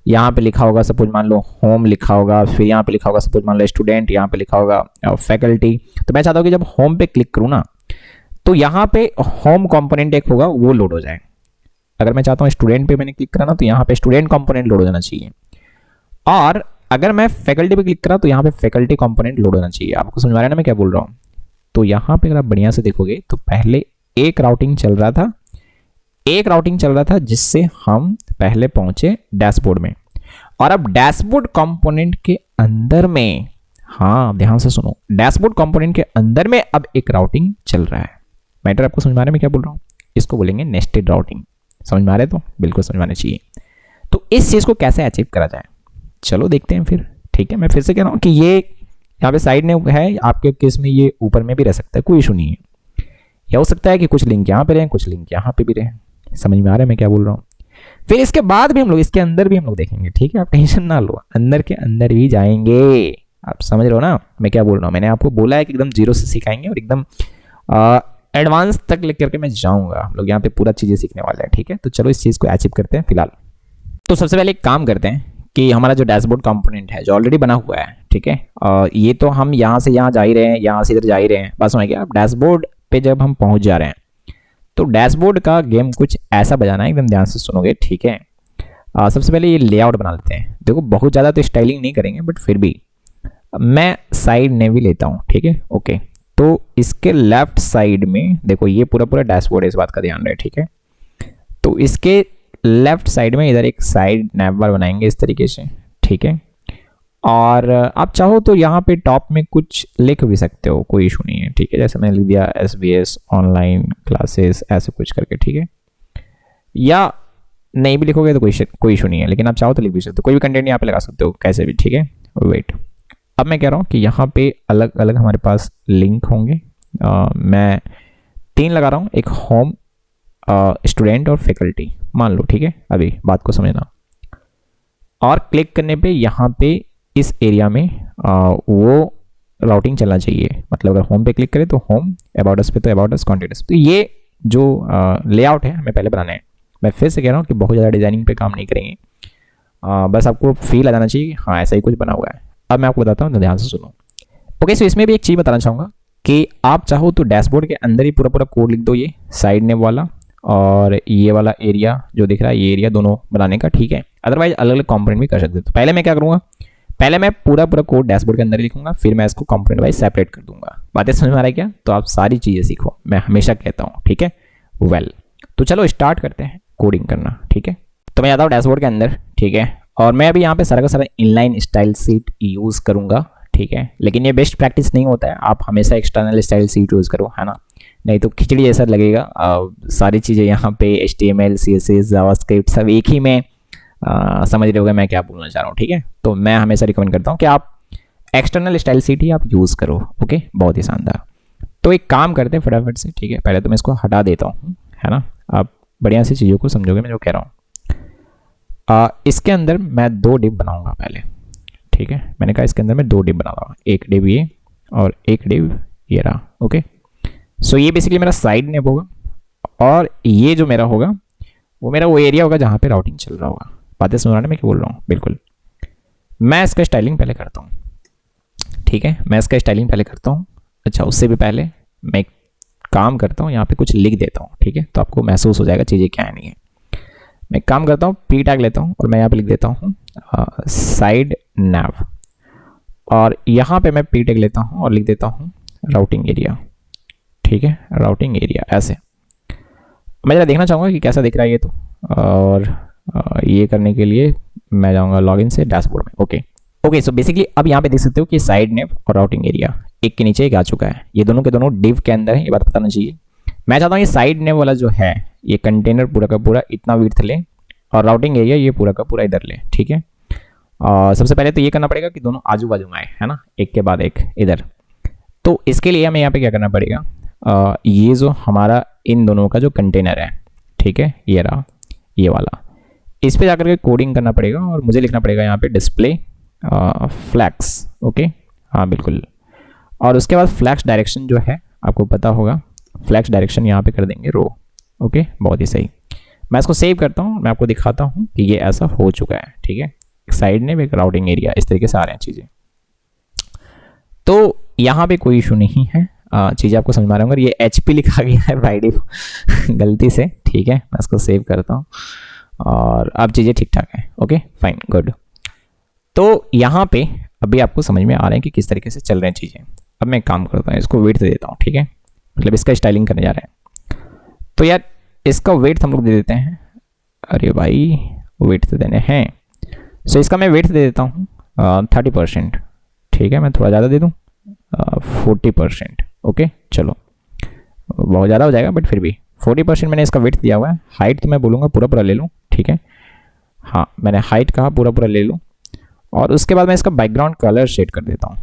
यहाँ पे लिखा होगा सपोज मान लो होम लिखा होगा, फिर यहाँ पे लिखा होगा सपोज मान लो स्टूडेंट, यहाँ पे लिखा होगा फैकल्टी। तो मैं चाहता हूँ कि जब होम पे क्लिक करूँ ना तो यहाँ पे होम कंपोनेंट एक होगा वो लोड हो जाए। अगर मैं चाहता हूँ स्टूडेंट पे मैंने क्लिक करा ना तो यहाँ पे स्टूडेंट कंपोनेंट लोड हो जाना चाहिए, और अगर मैं फैकल्टी पे क्लिक करा तो यहाँ पे फैकल्टी कंपोनेंट लोड होना चाहिए। आपको समझ आ रहा है ना मैं क्या बोल रहा हूँ। तो यहाँ पे अगर आप बढ़िया से देखोगे तो पहले एक राउटिंग चल रहा था जिससे हम पहले पहुंचे डैशबोर्ड में, और अब डैशबोर्ड कंपोनेंट के अंदर में, हाँ ध्यान से सुनो, डैशबोर्ड कंपोनेंट के अंदर में अब एक राउटिंग चल रहा है। मैटर आपको समझ में आ रहा है मैं क्या बोल रहा हूँ। इसको बोलेंगे नेस्टेड राउटिंग। समझ में आ रहा है तो बिल्कुल समझ में आना चाहिए। तो इस चीज को कैसे अचीव करा जाए, चलो देखते हैं फिर। ठीक है, मैं फिर से कह रहा हूँ कि ये यहाँ पे साइड में है, आपके केस में ये ऊपर में भी रह सकता है, कोई इशू नहीं है। या हो सकता है कि कुछ लिंक यहाँ पे रहे, कुछ लिंक यहाँ पे भी रहे। समझ में आ रहा है मैं क्या बोल रहा हूँ। फिर इसके बाद भी हम लोग इसके अंदर भी हम लोग देखेंगे। ठीक है, आप टेंशन ना लो, अंदर के अंदर भी जाएंगे। आप समझ रहे हो ना मैं क्या बोल रहा हूँ। मैंने आपको बोला है कि एकदम जीरो से सिखाएंगे और एकदम एडवांस तक लेकर के मैं जाऊंगा। हम लोग यहाँ पे पूरा चीजें सीखने वाले हैं। ठीक है, तो चलो इस चीज को अचीव करते हैं फिलहाल। तो सबसे पहले एक काम करते हैं कि हमारा जो डैशबोर्ड कंपोनेंट है जो ऑलरेडी बना हुआ है, ठीक है, ये तो हम यहाँ से यहाँ जा ही रहे हैं, यहाँ से इधर जा ही रहे हैं। बस हो गया। डैशबोर्ड पे जब हम पहुंच जा रहे हैं तो डैशबोर्ड का गेम कुछ ऐसा बजाना है, एकदम ध्यान से सुनोगे। ठीक है, सबसे पहले ये लेआउट बना लेते हैं। देखो बहुत ज़्यादा तो स्टाइलिंग नहीं करेंगे, बट फिर भी मैं साइड नेवी लेता हूँ। ठीक है, ओके। तो इसके लेफ्ट साइड में देखो ये पूरा पूरा डैशबोर्ड है, इस बात का ध्यान रहे। ठीक है, तो इसके लेफ्ट साइड में इधर एक साइड नैव बार बनाएंगे इस तरीके से। ठीक है, और आप चाहो तो यहाँ पे टॉप में कुछ लिख भी सकते हो, कोई इशू नहीं है। ठीक है, जैसे मैंने लिख दिया SBS ऑनलाइन क्लासेस ऐसे कुछ करके। ठीक है, या नहीं भी लिखोगे तो कोई इशू नहीं है, लेकिन आप चाहो तो लिख भी सकते हो, कोई भी कंटेंट यहाँ पे लगा सकते हो कैसे भी। ठीक है, वेट, अब मैं कह रहा हूँ कि यहाँ पे अलग अलग हमारे पास लिंक होंगे। मैं 3 लगा रहा हूँ, एक होम, स्टूडेंट और फैकल्टी मान लो। ठीक है, अभी बात को समझना। और क्लिक करने पे यहाँ पे इस एरिया में वो राउटिंग चलना चाहिए। मतलब अगर होम पे क्लिक करें तो होम, अबाउट अस पे तो अबाउट अस, कॉन्टेक्ट अस। तो ये जो लेआउट है हमें पहले बनाना है। मैं फिर से कह रहा हूँ कि बहुत ज़्यादा डिजाइनिंग पे काम नहीं करेंगे, बस आपको फील आ जाना चाहिए कि हाँ ऐसा ही कुछ बना हुआ है। अब मैं आपको बताता हूँ तो ध्यान से सुनो। ओके, सो इसमें भी एक चीज़ बताना चाहूँगा कि आप चाहो तो डैशबोर्ड के अंदर ही पूरा पूरा कोड लिख दो, ये साइड नेम वाला और ये वाला एरिया जो दिख रहा है, ये एरिया दोनों बनाने का। ठीक है, अदरवाइज अलग अलग कंपोनेंट भी कर सकते हो। तो पहले मैं क्या करूँगा, पहले मैं पूरा पूरा कोड डैशबोर्ड के अंदर ही लिखूंगा, फिर मैं इसको कंपोनेंट वाइज सेपरेट कर दूंगा। बातें समझ में आ रहा है क्या? तो आप सारी चीज़ें सीखो, मैं हमेशा कहता हूँ। ठीक है, वेल, तो चलो स्टार्ट करते हैं कोडिंग करना। ठीक है, तो मैं जाता हूँ डैशबोर्ड के अंदर। ठीक है, और मैं अभी यहाँ पे सारा का सारा इनलाइन स्टाइल सीट यूज़ करूँगा। ठीक है, लेकिन ये बेस्ट प्रैक्टिस नहीं होता है, आप हमेशा एक्सटर्नल स्टाइल सीट यूज़ करो, है ना, नहीं तो खिचड़ी जैसा लगेगा। सारी चीज़ें यहाँ पे HTML CSS जावास्क्रिप्ट सब एक ही में समझ रहे होगे मैं क्या बोलना चाह रहा हूँ। ठीक है, तो मैं हमेशा रिकमेंड करता हूँ कि आप एक्सटर्नल स्टाइल सीट ही आप यूज़ करो। ओके, बहुत ही शानदार। तो एक काम करते हैं फटाफट से। ठीक है, पहले तो मैं इसको हटा देता हूँ, है ना, आप बढ़िया से चीज़ों को समझोगे मैं जो कह रहा हूँ। इसके अंदर मैं 2 डिव बनाऊँगा पहले। ठीक है, मैंने कहा इसके अंदर मैं 2 डिव बना रहा हूँ, एक डिव ये और एक डिव ये रहा। ओके, सो ये बेसिकली मेरा साइड नेम होगा, और ये जो मेरा होगा वो मेरा वो एरिया होगा जहाँ पे राउटिंग चल रहा होगा। बातें सुन रहा है मैं क्या बोल रहा हूँ? बिल्कुल। मैं इसका स्टाइलिंग पहले करता हूँ। ठीक है, मैं इसका स्टाइलिंग पहले करता हूँ। अच्छा, उससे भी पहले मैं एक काम करता हूँ, यहाँ पे कुछ लिख देता हूँ। ठीक है, तो आपको महसूस हो जाएगा चीज़ें क्या है नहीं है। मैं एक काम करता हूँ, P टैग लेता हूँ और मैं यहाँ पे लिख देता हूँ साइड नैव, और यहाँ पे मैं P टैग लेता हूँ और लिख देता हूँ राउटिंग एरिया। ठीक है, राउटिंग एरिया ऐसे। मैं जरा देखना चाहूँगा कि कैसा दिख रहा है ये तो, और ये करने के लिए मैं जाऊँगा लॉगिन से डैशबोर्ड में। ओके, सो बेसिकली अब यहाँ पे देख सकते हो कि साइड नेम और राउटिंग एरिया एक के नीचे एक आ चुका है। ये दोनों के दोनों डिव के अंदर है, ये बात बताना चाहिए। मैं चाहता हूँ ये साइड नेम वाला जो है ये कंटेनर पूरा का पूरा इतना विड्थ ले, और राउटिंग एरिया ये पूरा का पूरा इधर ले। ठीक है, सबसे पहले तो ये करना पड़ेगा कि दोनों आजू बाजू में आए, है ना, एक के बाद एक इधर। तो इसके लिए हमें यहाँ पे क्या करना पड़ेगा, ये जो हमारा इन दोनों का जो कंटेनर है, ठीक है, ये रहा ये वाला, इस पे जाकर के कोडिंग करना पड़ेगा, और मुझे लिखना पड़ेगा यहाँ पे डिस्प्ले फ्लैक्स। ओके, हाँ बिल्कुल। और उसके बाद फ्लैक्स डायरेक्शन जो है आपको पता होगा, फ्लैक्स डायरेक्शन यहाँ पे कर देंगे रो। ओके, बहुत ही सही। मैं इसको सेव करता हूँ, मैं आपको दिखाता हूँ कि ये ऐसा हो चुका है। ठीक है, एक साइड ने एक राउटिंग एरिया, इस तरीके से आ रहे हैं चीज़ें। तो यहाँ पे कोई इशू नहीं है, चीज़ें आपको समझ में आ रहा होंगे। ये HP लिखा गया है बाई डिफ़ॉल्ट गलती से। ठीक है, मैं इसको सेव करता हूँ और अब चीज़ें ठीक ठाक हैं। Okay fine good. तो यहाँ पे अभी आपको समझ में आ रहे हैं कि किस तरीके से चल रहे हैं चीज़ें। अब मैं एक काम करता हूँ, इसको वेट दे देता हूँ। ठीक है, मतलब इसका स्टाइलिंग करने जा रहे हैं, तो यार इसका वेट हम लोग दे देते हैं। अरे भाई वेट तो देने हैं, सो इसका मैं वेट दे देता हूँ 30%। ठीक है, मैं थोड़ा ज़्यादा दे दूँ 40%। ओके चलो, बहुत ज़्यादा हो जाएगा बट फिर भी 40% मैंने इसका वेट दिया हुआ है। हाइट तो मैं बोलूँगा पूरा पूरा ले लूँ। ठीक है, हाँ मैंने हाइट कहा पूरा पूरा ले लूँ। और उसके बाद मैं इसका बैकग्राउंड कलर शेड कर देता हूँ।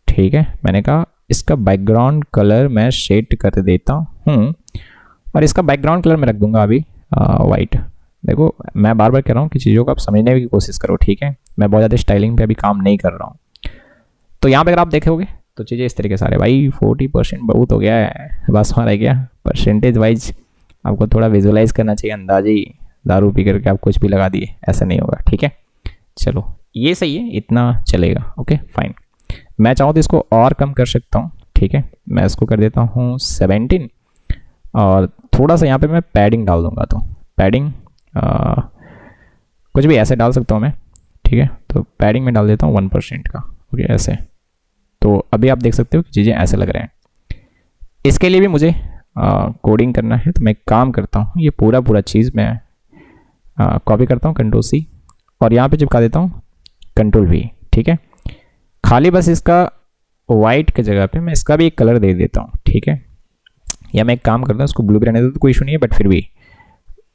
ठीक है, मैंने कहा इसका बैकग्राउंड कलर मैं शेड कर देता हूँ और इसका बैकग्राउंड कलर मैं रख दूंगा अभी वाइट। देखो मैं बार बार कह रहा हूँ कि चीज़ों को आप समझने की कोशिश करो। ठीक है, मैं बहुत ज़्यादा स्टाइलिंग पे अभी काम नहीं कर रहा हूँ। तो यहाँ पे अगर आप देखोगे तो चीज़ें इस तरीके से आ रहे भाई। 40% बहुत हो गया है, बस हमारा रह गया परसेंटेज वाइज। आपको थोड़ा विजुअलाइज करना चाहिए, अंदाजे दारू पी करके आप कुछ भी लगा दिए, ऐसा नहीं होगा। ठीक है, चलो ये सही है, इतना चलेगा। Okay fine. मैं चाहूँ तो इसको और कम कर सकता हूँ। ठीक है, मैं इसको कर देता हूँ 17 और थोड़ा सा यहाँ पे मैं पैडिंग डाल दूंगा। तो पैडिंग कुछ भी ऐसे डाल सकता हूँ मैं। ठीक है, तो पैडिंग में डाल देता हूँ 1% का। ओके ऐसे, तो अभी आप देख सकते हो कि चीज़ें ऐसे लग रहे हैं। इसके लिए भी मुझे कोडिंग करना है, तो मैं काम करता हूँ, ये पूरा पूरा चीज़ मैं कॉपी करता हूँ Ctrl+C और यहाँ पे चिपका देता हूँ Ctrl+V। ठीक है, खाली बस इसका वाइट की जगह पे मैं इसका भी एक कलर दे देता हूँ। ठीक है, या मैं एक काम करता हूँ, इसको ब्लू भी रहने दो तो कोई इशू नहीं है, बट फिर भी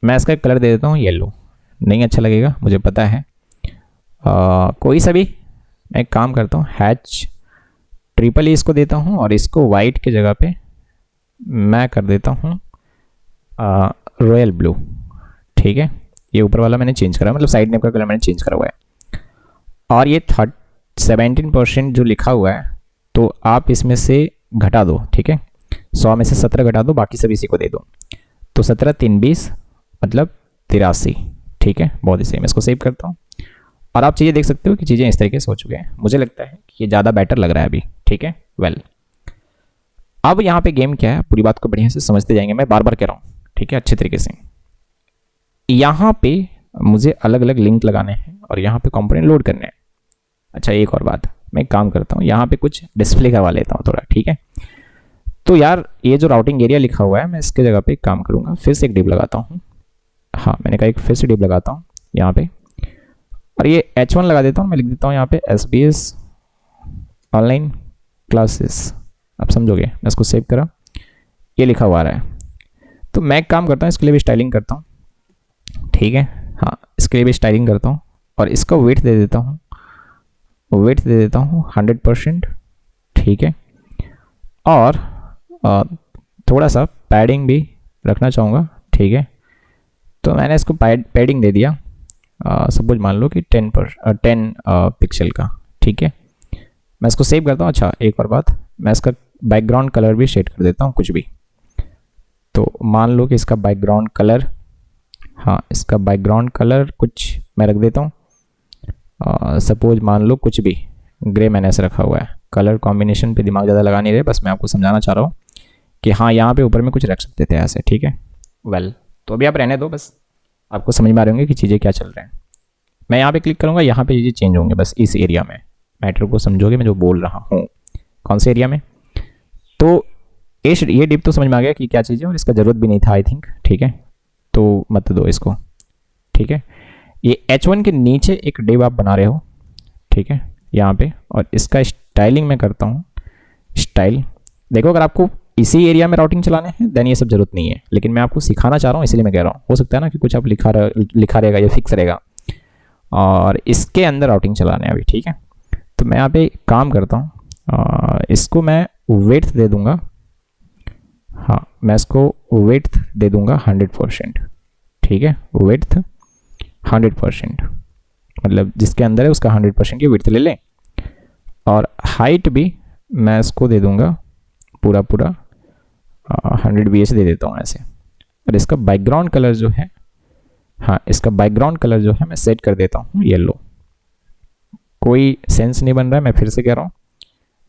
मैं इसका एक कलर दे देता हूँ येलो। नहीं अच्छा लगेगा मुझे पता है, कोई सा भी। मैं एक काम करता हूँ H+E इसको देता हूँ और इसको वाइट की जगह पे मैं कर देता हूँ रॉयल ब्लू। ठीक है, ये ऊपर वाला मैंने चेंज करा, मतलब साइड नेम का कलर मैंने चेंज करा हुआ है। और ये 17% जो लिखा हुआ है, तो आप इसमें से घटा दो। ठीक है, 100 में से 17 घटा दो, बाकी सब इसी को दे दो। तो 17 3 20 मतलब 83। ठीक है, बहुत ही सही। मैं इसको सेव करता हूँ और आप चीज़ें देख सकते हो कि चीज़ें इस तरीके से हो चुके हैं। मुझे लगता है कि ये ज़्यादा बेटर लग रहा है अभी। ठीक है वेल, अब यहाँ पे गेम क्या है, पूरी बात को बढ़िया से समझते जाएंगे। मैं बार बार कह रहा हूँ, ठीक है, अच्छे तरीके से। यहाँ पे मुझे अलग अलग लिंक लगाने हैं और यहाँ पे कंपोनेंट लोड करने हैं। अच्छा एक और बात, मैं एक काम करता हूँ, यहाँ पे कुछ डिस्प्ले करवा लेता हूँ थोड़ा। ठीक है, तो यार ये जो राउटिंग एरिया लिखा हुआ है, मैं इसके जगह पे एक काम करूँगा, फिर से एक डिव लगाता हूँ। हाँ मैंने कहा एक फिर से डिव लगाता हूँ यहाँ पे, और ये H1 लगा देता हूँ। मैं लिख देता हूँ यहाँ पे SBS ऑनलाइन क्लासेस। आप समझोगे, मैं इसको सेव करा, ये लिखा हुआ आ रहा है। तो मैं एक काम करता हूँ, इसके लिए भी स्टाइलिंग करता हूँ। ठीक है, हाँ इसके लिए भी स्टाइलिंग करता हूँ और इसका वेट दे देता हूँ, वेट दे देता हूँ 100%। ठीक है, और थोड़ा सा पैडिंग भी रखना चाहूँगा। ठीक है, तो मैंने इसको पैडिंग दे दिया, सपोज मान लो कि 10 पिक्सल का। ठीक है, मैं इसको सेव करता हूँ। अच्छा एक और बात, मैं इसका बैकग्राउंड कलर भी शेड कर देता हूँ कुछ भी। तो मान लो कि इसका बैकग्राउंड कलर, हाँ इसका बैकग्राउंड कलर कुछ मैं रख देता हूँ, सपोज मान लो कुछ भी ग्रे मैंने ऐसे रखा हुआ है। कलर कॉम्बिनेशन पे दिमाग ज़्यादा लगा नहीं रहे, बस मैं आपको समझाना चाह रहा हूँ कि हाँ यहाँ पे ऊपर में कुछ रख सकते थे ऐसे। ठीक है वेल, तो अभी आप रहने दो, बस आपको समझ में आ रहे होंगे कि चीज़ें क्या चल रहे हैं। मैं यहाँ पे क्लिक करूँगा, यहाँ पे चीज़ें चेंज होंगे बस इस एरिया में। मैटर को समझोगे मैं जो बोल रहा हूँ, कौन से एरिया में। तो ये डिप तो समझ में आ गया कि क्या चीज़ है और इसका ज़रूरत भी नहीं था आई थिंक। ठीक है, तो मत दो इसको। ठीक है, ये H1 के नीचे एक डिव आप बना रहे हो। ठीक है, यहाँ पे, और इसका स्टाइलिंग मैं करता हूँ स्टाइल। देखो अगर आपको इसी एरिया में राउटिंग चलाने हैं देन ये सब जरूरत नहीं है, लेकिन मैं आपको सिखाना चाह रहा हूँ इसलिए मैं कह रहा हूँ। हो सकता है ना कि कुछ आप लिखा रहेगा या फिक्स रहेगा और इसके अंदर राउटिंग चलाने हैं अभी। ठीक है, तो मैं यहाँ पे काम करता हूँ, इसको मैं वेट दे दूंगा। हाँ मैं इसको वेट दे दूंगा 100%। ठीक है, वेट 100%, मतलब जिसके अंदर है उसका 100% की विड्थ ले लें। और हाइट भी मैं इसको दे दूंगा पूरा पूरा 100 bs दे देता हूँ ऐसे। और इसका बैकग्राउंड कलर जो है, हाँ इसका बैकग्राउंड कलर जो है मैं सेट कर देता हूँ येलो। कोई सेंस नहीं बन रहा है, मैं फिर से कह रहा हूँ,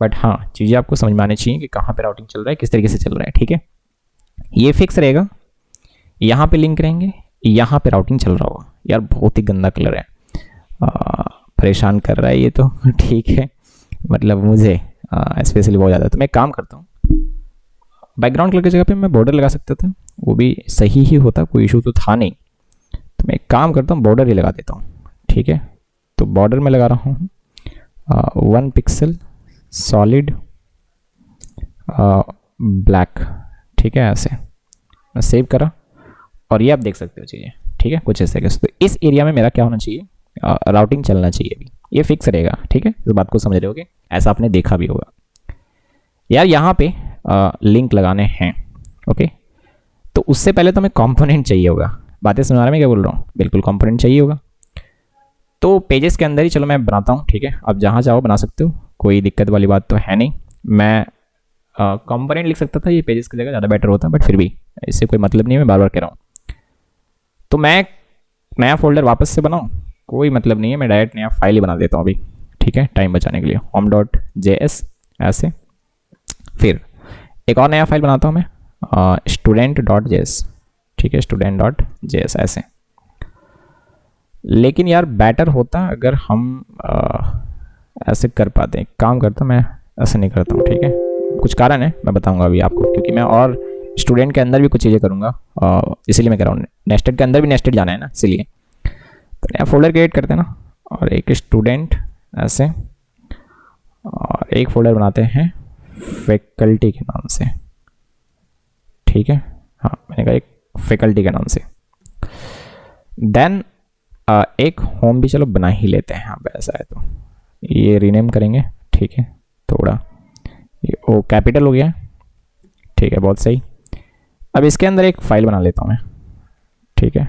बट हाँ चीज़ें आपको समझ में आनी चाहिए कि कहाँ पे राउटिंग चल रहा है, किस तरीके से चल रहा है, ठीक है। ये फिक्स रहेगा, यहाँ पे लिंक रहेंगे, यहाँ पे राउटिंग चल रहा होगा। यार बहुत ही गंदा कलर है, परेशान कर रहा है ये तो ठीक है, मतलब मुझे स्पेशली बहुत ज़्यादा। तो मैं काम करता हूँ, बैकग्राउंड कलर की जगह पे मैं बॉर्डर लगा सकता था, वो भी सही ही होता, कोई इशू तो था नहीं। तो मैं एक काम करता हूँ, बॉर्डर ही लगा देता हूँ, ठीक है। तो बॉर्डर में लगा रहा हूँ 1 पिक्सल सॉलिड ब्लैक, ठीक है। ऐसे मैं सेव करा और ये आप देख सकते हो चीज़ें, ठीक है, कुछ इस तरीके से। तो इस एरिया में मेरा क्या होना चाहिए, राउटिंग चलना चाहिए अभी, ये फिक्स रहेगा, ठीक है। इस बात को समझ रहे होगे, ऐसा आपने देखा भी होगा। यार यहाँ पे लिंक लगाने हैं, ओके। तो उससे पहले तो हमें कंपोनेंट चाहिए होगा। बातें समझ रहे हैं क्या बोल रहा हूँ, बिल्कुल कंपोनेंट चाहिए होगा। तो पेजेस के अंदर ही चलो मैं बनाता हूँ, ठीक है। आप जहाँ चाहो बना सकते हो, कोई दिक्कत वाली बात तो है नहीं। मैं कंपोनेंट लिख सकता था, ये पेजेस की जगह ज़्यादा बेटर होता, बट फिर भी इससे कोई मतलब नहीं है, मैं बार बार कह रहा हूँ। तो मैं नया फोल्डर वापस से बनाऊँ, कोई मतलब नहीं है, मैं डायरेक्ट नया फाइल ही बना देता हूँ अभी, ठीक है, टाइम बचाने के लिए। home.js ऐसे, फिर एक और नया फाइल बनाता हूँ मैं, student.js, ठीक है, student.js ऐसे। लेकिन यार बेटर होता अगर हम ऐसे कर पाते। काम करता, मैं ऐसे नहीं करता हूँ, ठीक है। कुछ कारण है, मैं बताऊंगा अभी आपको, क्योंकि मैं और स्टूडेंट के अंदर भी कुछ चीज़ें करूँगा, इसीलिए मैं कह रहा हूँ। नेस्टेड के अंदर भी नेस्टेड जाना है ना, इसीलिए। तो नया फोल्डर क्रिएट करते हैं ना, और एक स्टूडेंट ऐसे, और एक फोल्डर बनाते हैं फैकल्टी के नाम से, ठीक है। हाँ मैंने कहा एक फैकल्टी के नाम से। देन एक होम भी चलो बना ही लेते हैं, हाँ ऐसा है तो ये रीनेम करेंगे, ठीक है। थोड़ा ये ओ कैपिटल हो गया, ठीक है, बहुत सही। अब इसके अंदर एक फाइल बना लेता हूँ मैं, ठीक है,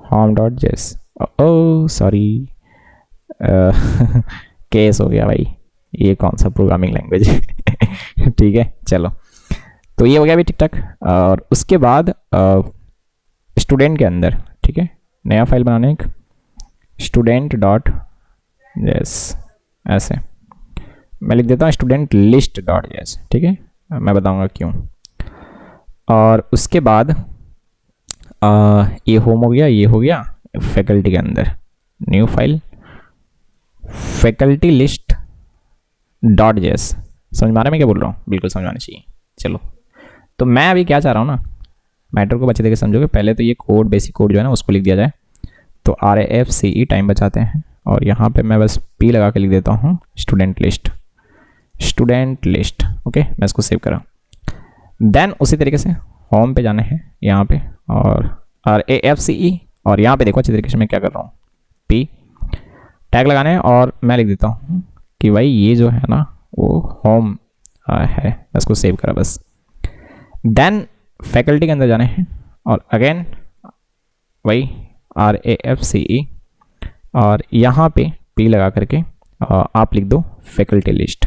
home.js। ओ सॉरी केस हो गया भाई, ये कौन सा प्रोग्रामिंग लैंग्वेज है ठीक है, चलो। तो ये हो गया अभी ठीक ठाक। और उसके बाद स्टूडेंट के अंदर, ठीक है, नया फाइल बनाने, एक student.js ऐसे मैं लिख देता हूँ student.list.js, ठीक है, मैं बताऊंगा क्यों। और उसके बाद ये होम हो गया, ये हो गया फैकल्टी के अंदर new file faculty list dot JS. समझ में आ रहा है मैं क्या बोल रहा हूँ, बिल्कुल समझ में आना चाहिए। चलो तो मैं अभी क्या चाह रहा हूँ ना, मैटर को अच्छे तरीके से समझोगे। पहले तो ये कोड, बेसिक कोड जो है ना उसको लिख दिया जाए। तो RAFCE टाइम बचाते हैं, और यहाँ पे मैं बस P लगा के लिख देता हूँ स्टूडेंट लिस्ट, ओके। मैं इसको सेव करा। देन उसी तरीके से होम पे जाना है यहाँ पे, और RAFCE, और यहाँ पे देखो अच्छी तरीके से मैं क्या कर रहा हूँ, P टैग लगाना है, और मैं लिख देता हूँ कि भाई ये जो है ना वो होम है। मैं इसको सेव करा बस। देन फैकल्टी के अंदर जाने हैं, और अगेन वही RAFCE, और यहाँ पे P लगा करके आप लिख दो फैकल्टी लिस्ट,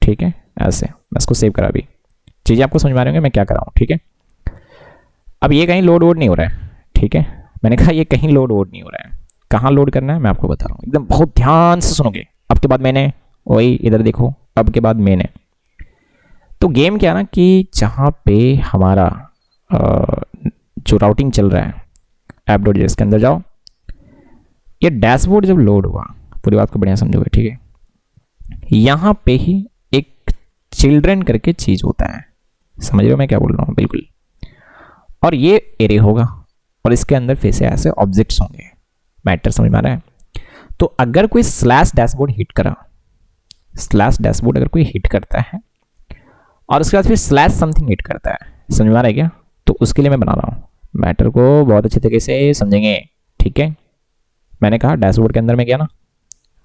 ठीक है, ऐसे। मैं इसको सेव करा। अभी चीज़ें आपको समझ में आ रही होंगी मैं क्या कर रहा हूँ, ठीक है। अब ये कहीं लोड वोड नहीं हो रहा है, ठीक है। मैंने कहा ये कहीं लोड वोड नहीं हो रहा है। कहाँ लोड करना है मैं आपको बता रहा हूँ, एकदम बहुत ध्यान से सुनोगे। अब के बाद मैंने, वही इधर देखो, अब के बाद मैंने। तो गेम क्या है ना कि जहाँ पे हमारा जो राउटिंग चल रहा है app.js के अंदर जाओ, ये डैशबोर्ड जब लोड हुआ, पूरी बात को बढ़िया समझोगे, ठीक है। यहाँ पे ही एक चिल्ड्रन करके चीज होता है, समझ रहे हो मैं क्या बोल रहा हूँ, बिल्कुल। और ये एरे होगा, और इसके अंदर फिर से ऐसे ऑब्जेक्ट्स होंगे। मैटर समझ में आ रहा है। तो अगर कोई स्लैश डैशबोर्ड हिट करा, स्लैश डैशबोर्ड अगर कोई हिट करता है, और उसके बाद फिर स्लैश समथिंग हिट करता है, समझ में आ रहा है क्या। तो उसके लिए मैं बना रहा हूँ, मैटर को बहुत अच्छे तरीके से समझेंगे, ठीक है। मैंने कहा डैशबोर्ड के अंदर में गया ना,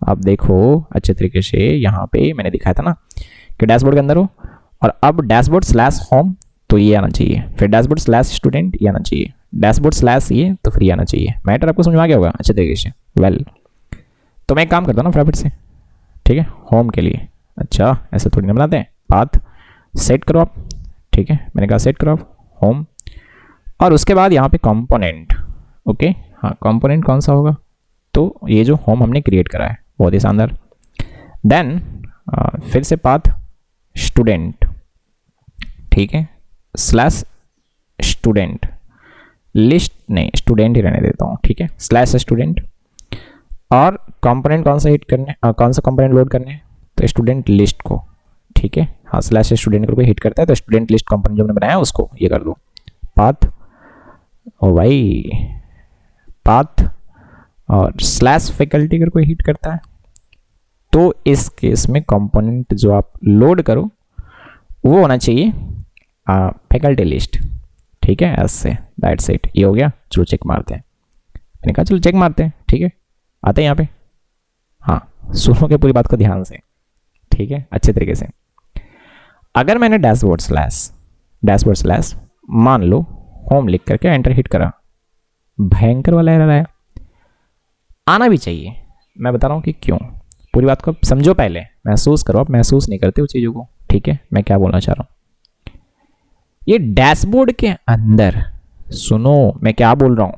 आप देखो अच्छे तरीके से, यहाँ पे मैंने दिखाया था ना कि डैशबोर्ड के अंदर हो, और अब डैशबोर्ड स्लैश होम तो ये आना चाहिए, फिर डैशबोर्ड स्लैश स्टूडेंट ये आना चाहिए, डैशबोर्ड स्लैश ये तो फिर ये आना चाहिए। मैटर आपको समझ में आ गया होगा अच्छे तरीके से, वेल। तो मैं एक काम करता हूँ ना फटाफट से, ठीक है, होम के लिए। अच्छा ऐसे थोड़ी ना बनाते हैं, पाथ सेट करो आप, ठीक है, मैंने कहा सेट करो होम, और उसके बाद यहाँ पे कंपोनेंट। ओके, हाँ कंपोनेंट कौन सा होगा, तो ये जो होम हमने क्रिएट करा है, बहुत ही शानदार। देन फिर से पाथ स्टूडेंट, ठीक है, स्लैश स्टूडेंट, लिस्ट नहीं स्टूडेंट ही रहने देता हूँ, ठीक है, स्लैश स्टूडेंट, और कंपोनेंट कौन सा हिट करने, कौन सा कंपोनेंट लोड करने हैं, तो स्टूडेंट लिस्ट को, ठीक है, हाँ स्लैश स्टूडेंट को हिट करता है तो स्टूडेंट लिस्ट कंपोनेंट जो हमने बनाया है उसको ये कर दो पाथ, ओ भाई पाथ, और स्लैश फैकल्टी अगर कोई हिट करता है तो इस केस में कंपोनेंट जो आप लोड करो वो होना चाहिए फैकल्टी लिस्ट, ठीक है, ऐसे दैट्स इट, ये हो गया। चलो चेक मारते हैं, मैंने कहा चलो चेक मारते हैं, ठीक है, आते हैं यहाँ पे, हाँ सुनोगे पूरी बात को ध्यान से, ठीक है, अच्छे तरीके से। अगर मैंने डैशबोर्ड स्लैश मान लो होम लिख करके एंटर हिट करा, भयंकर वाला एरर आया, आना भी चाहिए, मैं बता रहा हूँ कि क्यों, पूरी बात को समझो, पहले महसूस करो, आप महसूस नहीं करते वो चीज़ों को, ठीक है, मैं क्या बोलना चाह रहा हूँ। ये डैशबोर्ड के अंदर सुनो मैं क्या बोल रहा हूँ,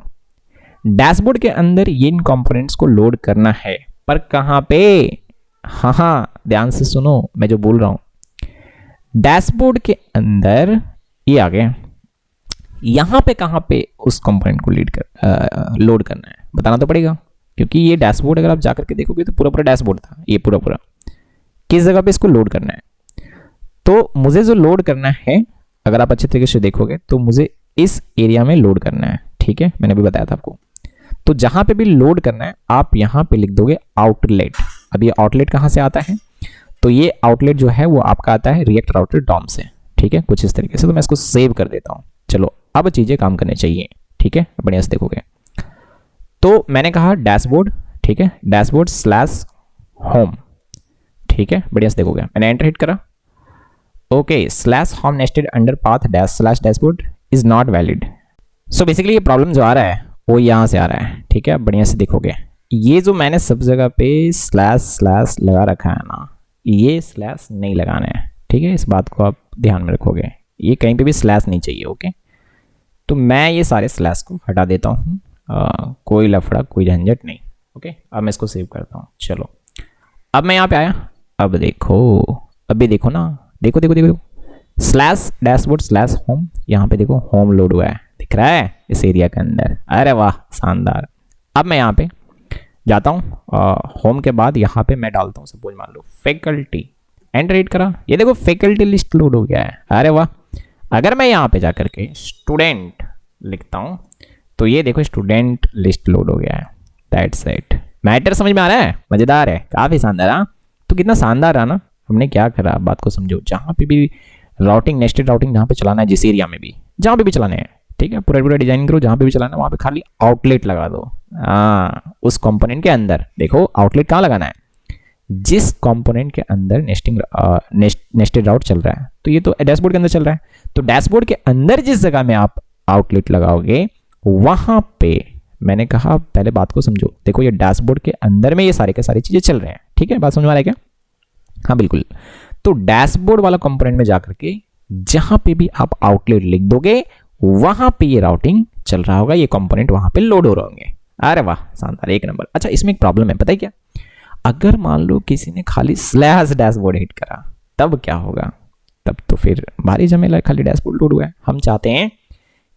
डैशबोर्ड के अंदर ये इन कंपोनेंट्स को लोड करना है, पर कहाँ पे, हाँ ध्यान से सुनो मैं जो बोल रहा हूँ, डैशबोर्ड के अंदर ये आ गया, यहाँ पे कहाँ पे उस कंपोनेंट को लोड करना है बताना तो पड़ेगा, क्योंकि ये डैशबोर्ड अगर आप जाकर के देखोगे तो पूरा डैशबोर्ड था, ये पूरा किस जगह पे इसको लोड करना है, तो मुझे जो लोड करना है अगर आप अच्छे तरीके से देखोगे तो मुझे इस एरिया में लोड करना है, ठीक है, मैंने अभी बताया था आपको। तो जहां पे भी लोड करना है आप यहां पे लिख दोगे आउटलेट। अब ये आउटलेट कहां से आता है, तो ये आउटलेट जो है वो आपका आता है रिएक्ट राउटर डॉम से, ठीक है, कुछ इस तरीके से। तो मैं इसको सेव कर देता हूं, चलो अब चीजें काम करने चाहिए, ठीक है, बढ़िया से देखोगे। तो मैंने कहा डैशबोर्ड, ठीक है, डैशबोर्ड स्लैश होम, ठीक है, बढ़िया से देखोगे, मैंने एंटर हिट करा, okay, slash home nested under path dash slash dashboard is not valid. So basically ये प्रॉब्लम जो आ रहा है वो यहाँ से आ रहा है, ठीक है, बढ़िया से देखोगे, ये जो मैंने सब जगह पे स्लैश स्लैश लगा रखा है ना, ये स्लैश नहीं लगाना है, ठीक है, इस बात को आप ध्यान में रखोगे, ये कहीं पे भी स्लैश नहीं चाहिए, ओके। तो मैं ये सारे स्लैश को हटा देता हूँ, कोई लफड़ा कोई झंझट नहीं, ओके। अब मैं इसको सेव करता हूँ, चलो अब मैं यहाँ पे आया, अब देखो, अभी देखो ना, देखो देखो देखो, स्लैश डैशबोर्ड स्लैश होम, यहाँ पे देखो होम लोड हुआ है, दिख रहा है इस एरिया के अंदर, अरे वाह शानदार। अब मैं यहाँ पे जाता हूँ, होम के बाद यहाँ पे मैं डालता हूँ सपोज मान लो फैकल्टी, एंटर हिट करा, ये देखो फैकल्टी लिस्ट लोड हो गया है, अरे वाह। अगर मैं यहाँ पे जाकर के स्टूडेंट लिखता हूँ तो ये देखो स्टूडेंट लिस्ट लोड हो गया है, दैट्स इट। मैटर समझ में आ रहा है, मजेदार है, काफी शानदार। हाँ तो कितना शानदार रहा ना, हमने क्या करा, बात को समझो, जहाँ पे भी राउटिंग नेस्टेड राउटिंग जहाँ पे चलाना है, जिस एरिया में भी जहाँ पे भी चलाने हैं, ठीक है, पूरा डिजाइन करो, जहाँ पे भी चलाना है वहाँ पे खाली आउटलेट लगा दो, हाँ उस कंपोनेंट के अंदर। देखो आउटलेट कहाँ लगाना है, जिस कंपोनेंट के अंदर नेस्टेड राउट चल रहा है, तो ये तो डैशबोर्ड के अंदर चल रहा है, तो डैशबोर्ड के अंदर जिस जगह में आप आउटलेट लगाओगे वहां पे, मैंने कहा पहले बात को समझो, देखो ये डैशबोर्ड के अंदर में ये सारे के सारी चीजें चल रहे हैं, ठीक है, बात समझ में आ रहा है क्या, हाँ बिल्कुल। तो डैशबोर्ड वाला कंपोनेंट में जाकर के जहां पे भी आप आउटलेट लिख दोगे वहां पे ये राउटिंग चल रहा होगा, ये कंपोनेंट वहां पे लोड हो रहे होंगे, अरे वाह शानदार, एक नंबर। अच्छा इसमें एक प्रॉब्लम है, पता है क्या, अगर मान लो किसी ने खाली स्लैश डैशबोर्ड हिट करा तब क्या होगा, तब तो फिर भारी झमेला, खाली डैशबोर्ड लोड हुआ है। हम चाहते हैं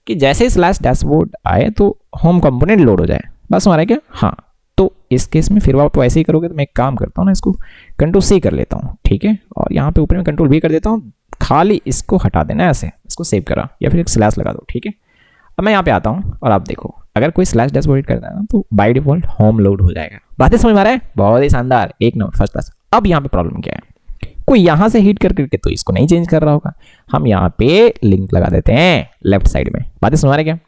कि जैसे स्लैश डैशबोर्ड आए तो होम कंपोनेंट लोड हो जाए, बस हमारा क्या, हाँ। तो इस केस में फिर आप ऐसे ही करोगे, तो मैं एक काम करता हूँ ना, इसको कंट्रोल सी कर लेता हूँ, ठीक है, और यहाँ पे ऊपर में कंट्रोल भी कर देता हूँ, खाली इसको हटा देना ऐसे, इसको सेव करा या फिर एक स्लैश लगा दो, ठीक है। अब मैं यहाँ पे आता हूँ और आप देखो, अगर कोई स्लैश डैशबोर्ड हिट करता है ना तो बाय डिफॉल्ट होम लोड हो जाएगा। बातें समझ में आ रहा है, बहुत ही शानदार, एक नंबर, फर्स्ट क्लास। अब यहाँ पे प्रॉब्लम क्या है, कोई यहाँ से हिट करके तो इसको नहीं चेंज कर रहा होगा, हम यहाँ पे लिंक लगा देते हैं लेफ्ट साइड में, बातें समझ रहे क्या।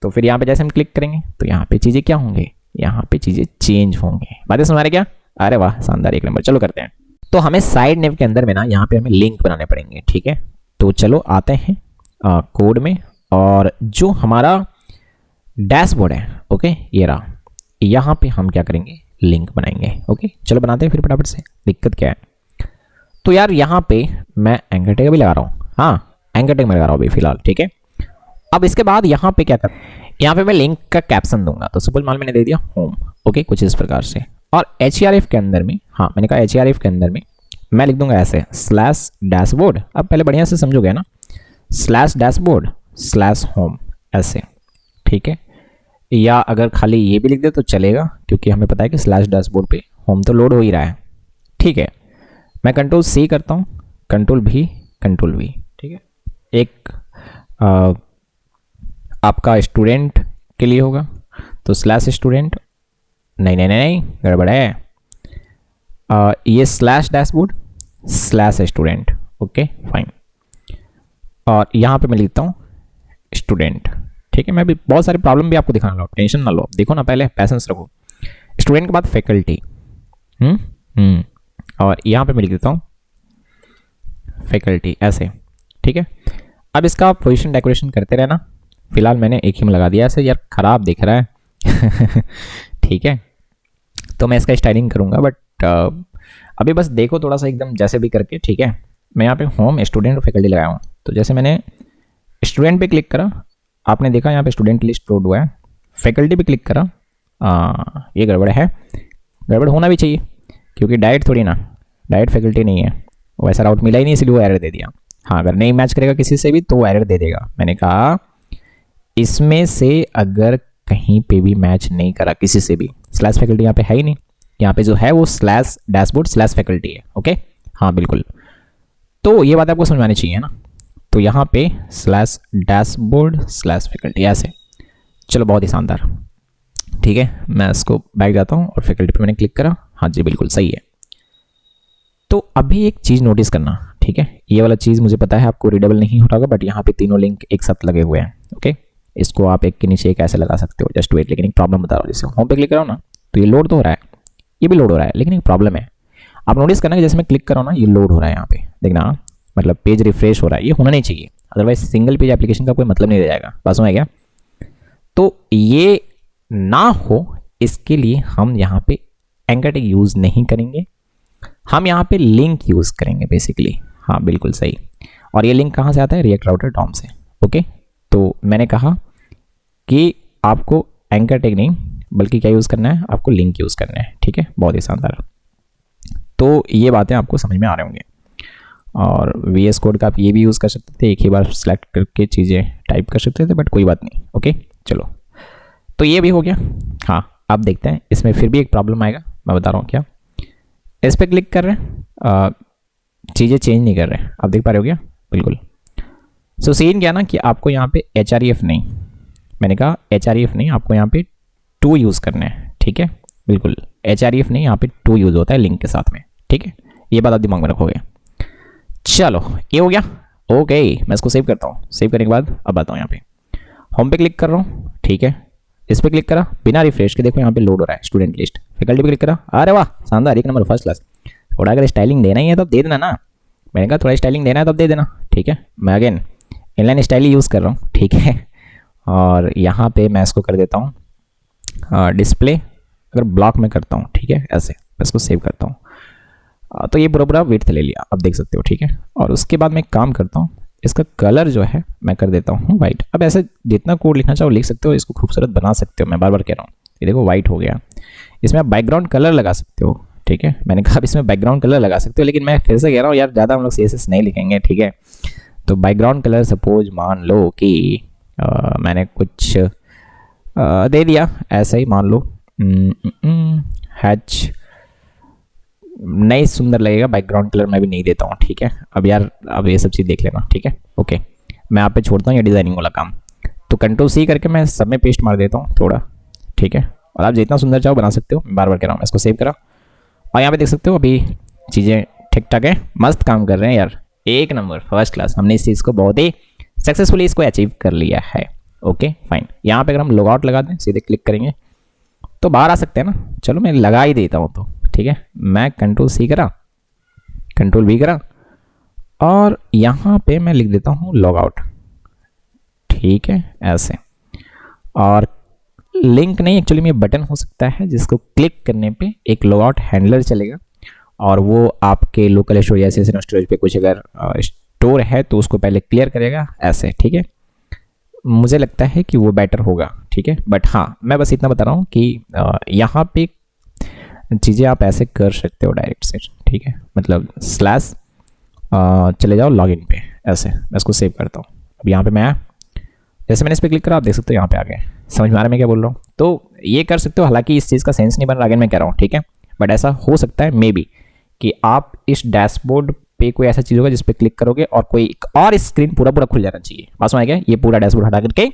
तो फिर यहाँ पे जैसे हम क्लिक करेंगे तो यहाँ पे चीजें क्या होंगे, यहाँ पे चीजें चेंज होंगे, बातें समझ रहे क्या, अरे वाह शानदार, एक नंबर। चलो करते हैं, तो हमें साइड नेव के अंदर में ना यहाँ पे हमें लिंक बनाने पड़ेंगे, ठीक है। तो चलो आते हैं कोड में, और जो हमारा डैशबोर्ड है, ओके ये रहा, यहाँ पे हम क्या करेंगे, लिंक बनाएंगे, ओके चलो बनाते हैं फिर फटाफट से। दिक्कत क्या है, तो यार यहाँ पे मैं एंकर टैग भी लगा रहा हूँ, हाँ एंकर टैग मैं लगा रहा हूँ अभी फिलहाल, ठीक है। अब इसके बाद यहाँ पे क्या कर, यहाँ पे मैं लिंक का कैप्शन दूंगा। तो सपोज मान मैंने दे दिया होम, ओके, कुछ इस प्रकार से। और HRF के अंदर में, हाँ मैंने कहा HRF के अंदर में मैं लिख दूंगा ऐसे स्लैश डैशबोर्ड। अब पहले बढ़िया से समझोगे ना, स्लैश डैशबोर्ड स्लैश होम ऐसे, ठीक है। या अगर खाली ये भी लिख दे तो चलेगा, क्योंकि हमें पता है कि स्लैश डैशबोर्ड पे होम तो लोड हो ही रहा है, ठीक है। मैं कंट्रोल C करता हूँ, कंट्रोल V, ठीक है। एक आपका स्टूडेंट के लिए होगा तो स्लैश स्टूडेंट, नहीं गड़बड़ है, ये slash dashboard slash student, okay fine. और यहाँ पे मैं लिखता हूँ स्टूडेंट, ठीक है। मैं भी बहुत सारे प्रॉब्लम भी आपको दिखाने वाला हूँ, टेंशन ना लो, देखो ना, पहले पैसेंस रखो। स्टूडेंट के बाद फैकल्टी, और यहाँ पे मैं लिख देता हूँ फैकल्टी ऐसे, ठीक है। अब इसका पोजीशन डेकोरेशन करते रहना, फिलहाल मैंने एक ही में लगा दिया ऐसे, यार खराब दिख रहा है ठीक है। तो मैं इसका स्टाइलिंग करूँगा, बट अभी बस देखो थोड़ा सा एकदम जैसे भी करके, ठीक है। मैं यहाँ पे होम स्टूडेंट और फैकल्टी लगाया हूँ। तो जैसे मैंने स्टूडेंट पे क्लिक करा, आपने देखा यहाँ पे स्टूडेंट लिस्ट लोड हुआ है। फैकल्टी पे क्लिक करा, ये गड़बड़ है, गड़बड़ होना भी चाहिए, क्योंकि डायरेक्ट थोड़ी ना, डायरेक्ट फैकल्टी नहीं है, वैसा राउट मिला ही नहीं, इसलिए वो एरर दे दिया। हाँ, अगर नहीं मैच करेगा किसी से भी तो वो एरर दे देगा। मैंने कहा इसमें से अगर कहीं पे भी मैच नहीं करा किसी से भी, स्लैश फैकल्टी यहाँ पे है ही नहीं, यहाँ पे जो है वो स्लैश डैशबोर्ड स्लैश फैकल्टी है, ओके हाँ बिल्कुल। तो ये बात आपको समझ में आनी चाहिए ना। तो यहाँ पे स्लैश डैशबोर्ड स्लैश फैकल्टी ऐसे, चलो बहुत ही शानदार, ठीक है। मैं इसको बैक जाता हूँ और फैकल्टी पे मैंने क्लिक करा, हाँ जी बिल्कुल सही है। तो अभी एक चीज़ नोटिस करना, ठीक है। ये वाला चीज़ मुझे पता है आपको रीडेबल नहीं हो रहा होगा, बट यहाँ पे तीनों लिंक एक साथ लगे हुए हैं, ओके। इसको आप एक के नीचे एक ऐसे लगा सकते हो, जस्ट वेट। लेकिन एक प्रॉब्लम बता रहा हूँ, जैसे होम पे क्लिक कराओ ना तो ये लोड तो हो रहा है, ये भी लोड हो रहा है, लेकिन एक प्रॉब्लम है। आप नोटिस करना कि जैसे मैं क्लिक कर रहा हूँ ना, ये लोड हो रहा है यहाँ पे, देखना मतलब पेज रिफ्रेश हो रहा है, ये होना नहीं चाहिए, अदरवाइज सिंगल पेज एप्लीकेशन का कोई मतलब नहीं रह जाएगा। बात समझ गया? तो ये ना हो इसके लिए हम यहाँ पे एंकर टैग यूज़ नहीं करेंगे, हम यहाँ पे लिंक यूज़ करेंगे बेसिकली। हाँ बिल्कुल सही। और ये लिंक कहाँ से आता है? रिएक्ट राउटर डॉम से, ओके। तो मैंने कहा कि आपको एंकर टैग नहीं बल्कि क्या यूज़ करना है, आपको लिंक यूज़ करना है, ठीक है। बहुत ही शानदार। तो ये बातें आपको समझ में आ रहे होंगे। और VS कोड का आप ये भी यूज़ कर सकते थे, एक ही बार सेलेक्ट करके चीज़ें टाइप कर सकते थे, बट कोई बात नहीं, ओके चलो। तो ये भी हो गया। हाँ आप देखते हैं इसमें फिर भी एक प्रॉब्लम आएगा, मैं बता रहा हूँ क्या। इस पर क्लिक कर रहे हैं, चीज़ें चेंज नहीं कर रहे हैं, आप देख पा रहे हो क्या? बिल्कुल। सो सीन क्या ना कि आपको यहाँ पे HREF नहीं, मैंने कहा HREF नहीं, आपको यहाँ पे 2 यूज़ करना है, ठीक है। बिल्कुल HREF नहीं, यहाँ पे 2 यूज़ होता है लिंक के साथ में, ठीक है। ये बात आप दिमाग में रखोगे। चलो ये हो गया, ओके। मैं इसको सेव करता हूँ। सेव करने के बाद अब आता हूँ यहाँ पे होम पे क्लिक कर रहा हूँ, ठीक है। इस पर क्लिक करा, बिना रिफ्रेश के देखो यहाँ पे लोड हो रहा है स्टूडेंट लिस्ट। फैकल्टी पे क्लिक करा, अरे वाह शानदार, 1 नंबर फर्स्ट क्लास। थोड़ा अगर स्टाइलिंग देना ही है तो अब दे देना ना, मैंने कहा थोड़ा स्टाइलिंग देना है तो अब दे देना, ठीक है। मैं अगेन इनलाइन स्टाइल ही यूज़ कर रहा हूँ, ठीक है। और यहाँ पे मैं इसको कर देता हूँ डिस्प्ले, अगर ब्लॉक में करता हूँ, ठीक है, ऐसे मैं इसको सेव करता हूँ। तो ये पूरा विड्थ ले लिया, आप देख सकते हो, ठीक है। और उसके बाद मैं काम करता हूँ, इसका कलर जो है मैं कर देता हूँ वाइट। अब ऐसे जितना कोड लिखना चाहो लिख सकते हो, इसको खूबसूरत बना सकते हो, मैं बार बार कह रहा हूँ। ये देखो वाइट हो गया, इसमें आप बैकग्राउंड कलर लगा सकते हो, ठीक है। मैंने कहा इसमें बैकग्राउंड कलर लगा सकते हो, लेकिन मैं फिर से कह रहा हूँ यार ज़्यादा हम लोग CSS नहीं लिखेंगे, ठीक है। तो बैकग्राउंड कलर सपोज मान लो कि मैंने कुछ दे दिया ऐसा ही, मान लो हैच, नहीं सुंदर लगेगा, बैकग्राउंड कलर मैं भी नहीं देता हूँ, ठीक है। अब यार अब ये सब चीज़ देख लेना, ठीक है, ओके। मैं आप पे छोड़ता हूँ ये डिज़ाइनिंग वाला काम। तो कंट्रोल C करके मैं सब में पेस्ट मार देता हूँ थोड़ा, ठीक है। और आप जितना सुंदर चाहो बना सकते हो, मैं बार बार कह रहा हूँ। इसको सेव करा और यहाँ पे देख सकते हो अभी चीज़ें ठीक ठाक है, मस्त काम कर रहे हैं यार, 1 नंबर फर्स्ट क्लास। हमने इस चीज़ को बहुत ही सक्सेसफुली इसको अचीव कर लिया है, ओके फाइन। यहाँ पे अगर हम लॉग आउट लगा दें, सीधे क्लिक करेंगे तो बाहर आ सकते हैं ना। चलो मैं लगा ही देता हूँ तो, ठीक है। मैं कंट्रोल C करा, कंट्रोल V करा और यहाँ पे मैं लिख देता हूँ लॉग आउट, ठीक है, ऐसे। और लिंक नहीं, एक्चुअली में बटन हो सकता है जिसको क्लिक करने पे एक लॉग आउट हैंडलर चलेगा और वो आपके लोकल स्टोरेज या सेशन स्टोरेज पे कुछ अगर स्टोर है तो उसको पहले क्लियर करेगा ऐसे, ठीक है। मुझे लगता है कि वो बेटर होगा, ठीक है। बट हाँ, मैं बस इतना बता रहा हूँ कि यहाँ पे चीज़ें आप ऐसे कर सकते हो डायरेक्ट से, ठीक है। मतलब स्लैश चले जाओ लॉगिन पे, ऐसे मैं इसको सेव करता हूँ। अब यहाँ पे मैं जैसे मैंने इस पर क्लिक करा, आप देख सकते हो यहाँ पे आ गए। समझ में आ रहा है मैं क्या बोल रहा हूँ? तो ये कर सकते हो, हालांकि इस चीज़ का सेंस नहीं बन रहा, अगर मैं कह रहा हूँ, ठीक है। बट ऐसा हो सकता है मे बी कि आप इस डैशबोर्ड पे कोई ऐसा चीज़ होगा जिस पे क्लिक करोगे और कोई एक और स्क्रीन पूरा पूरा खुल जाना चाहिए। बात समझ गया? ये पूरा डैशबोर्ड हटा करके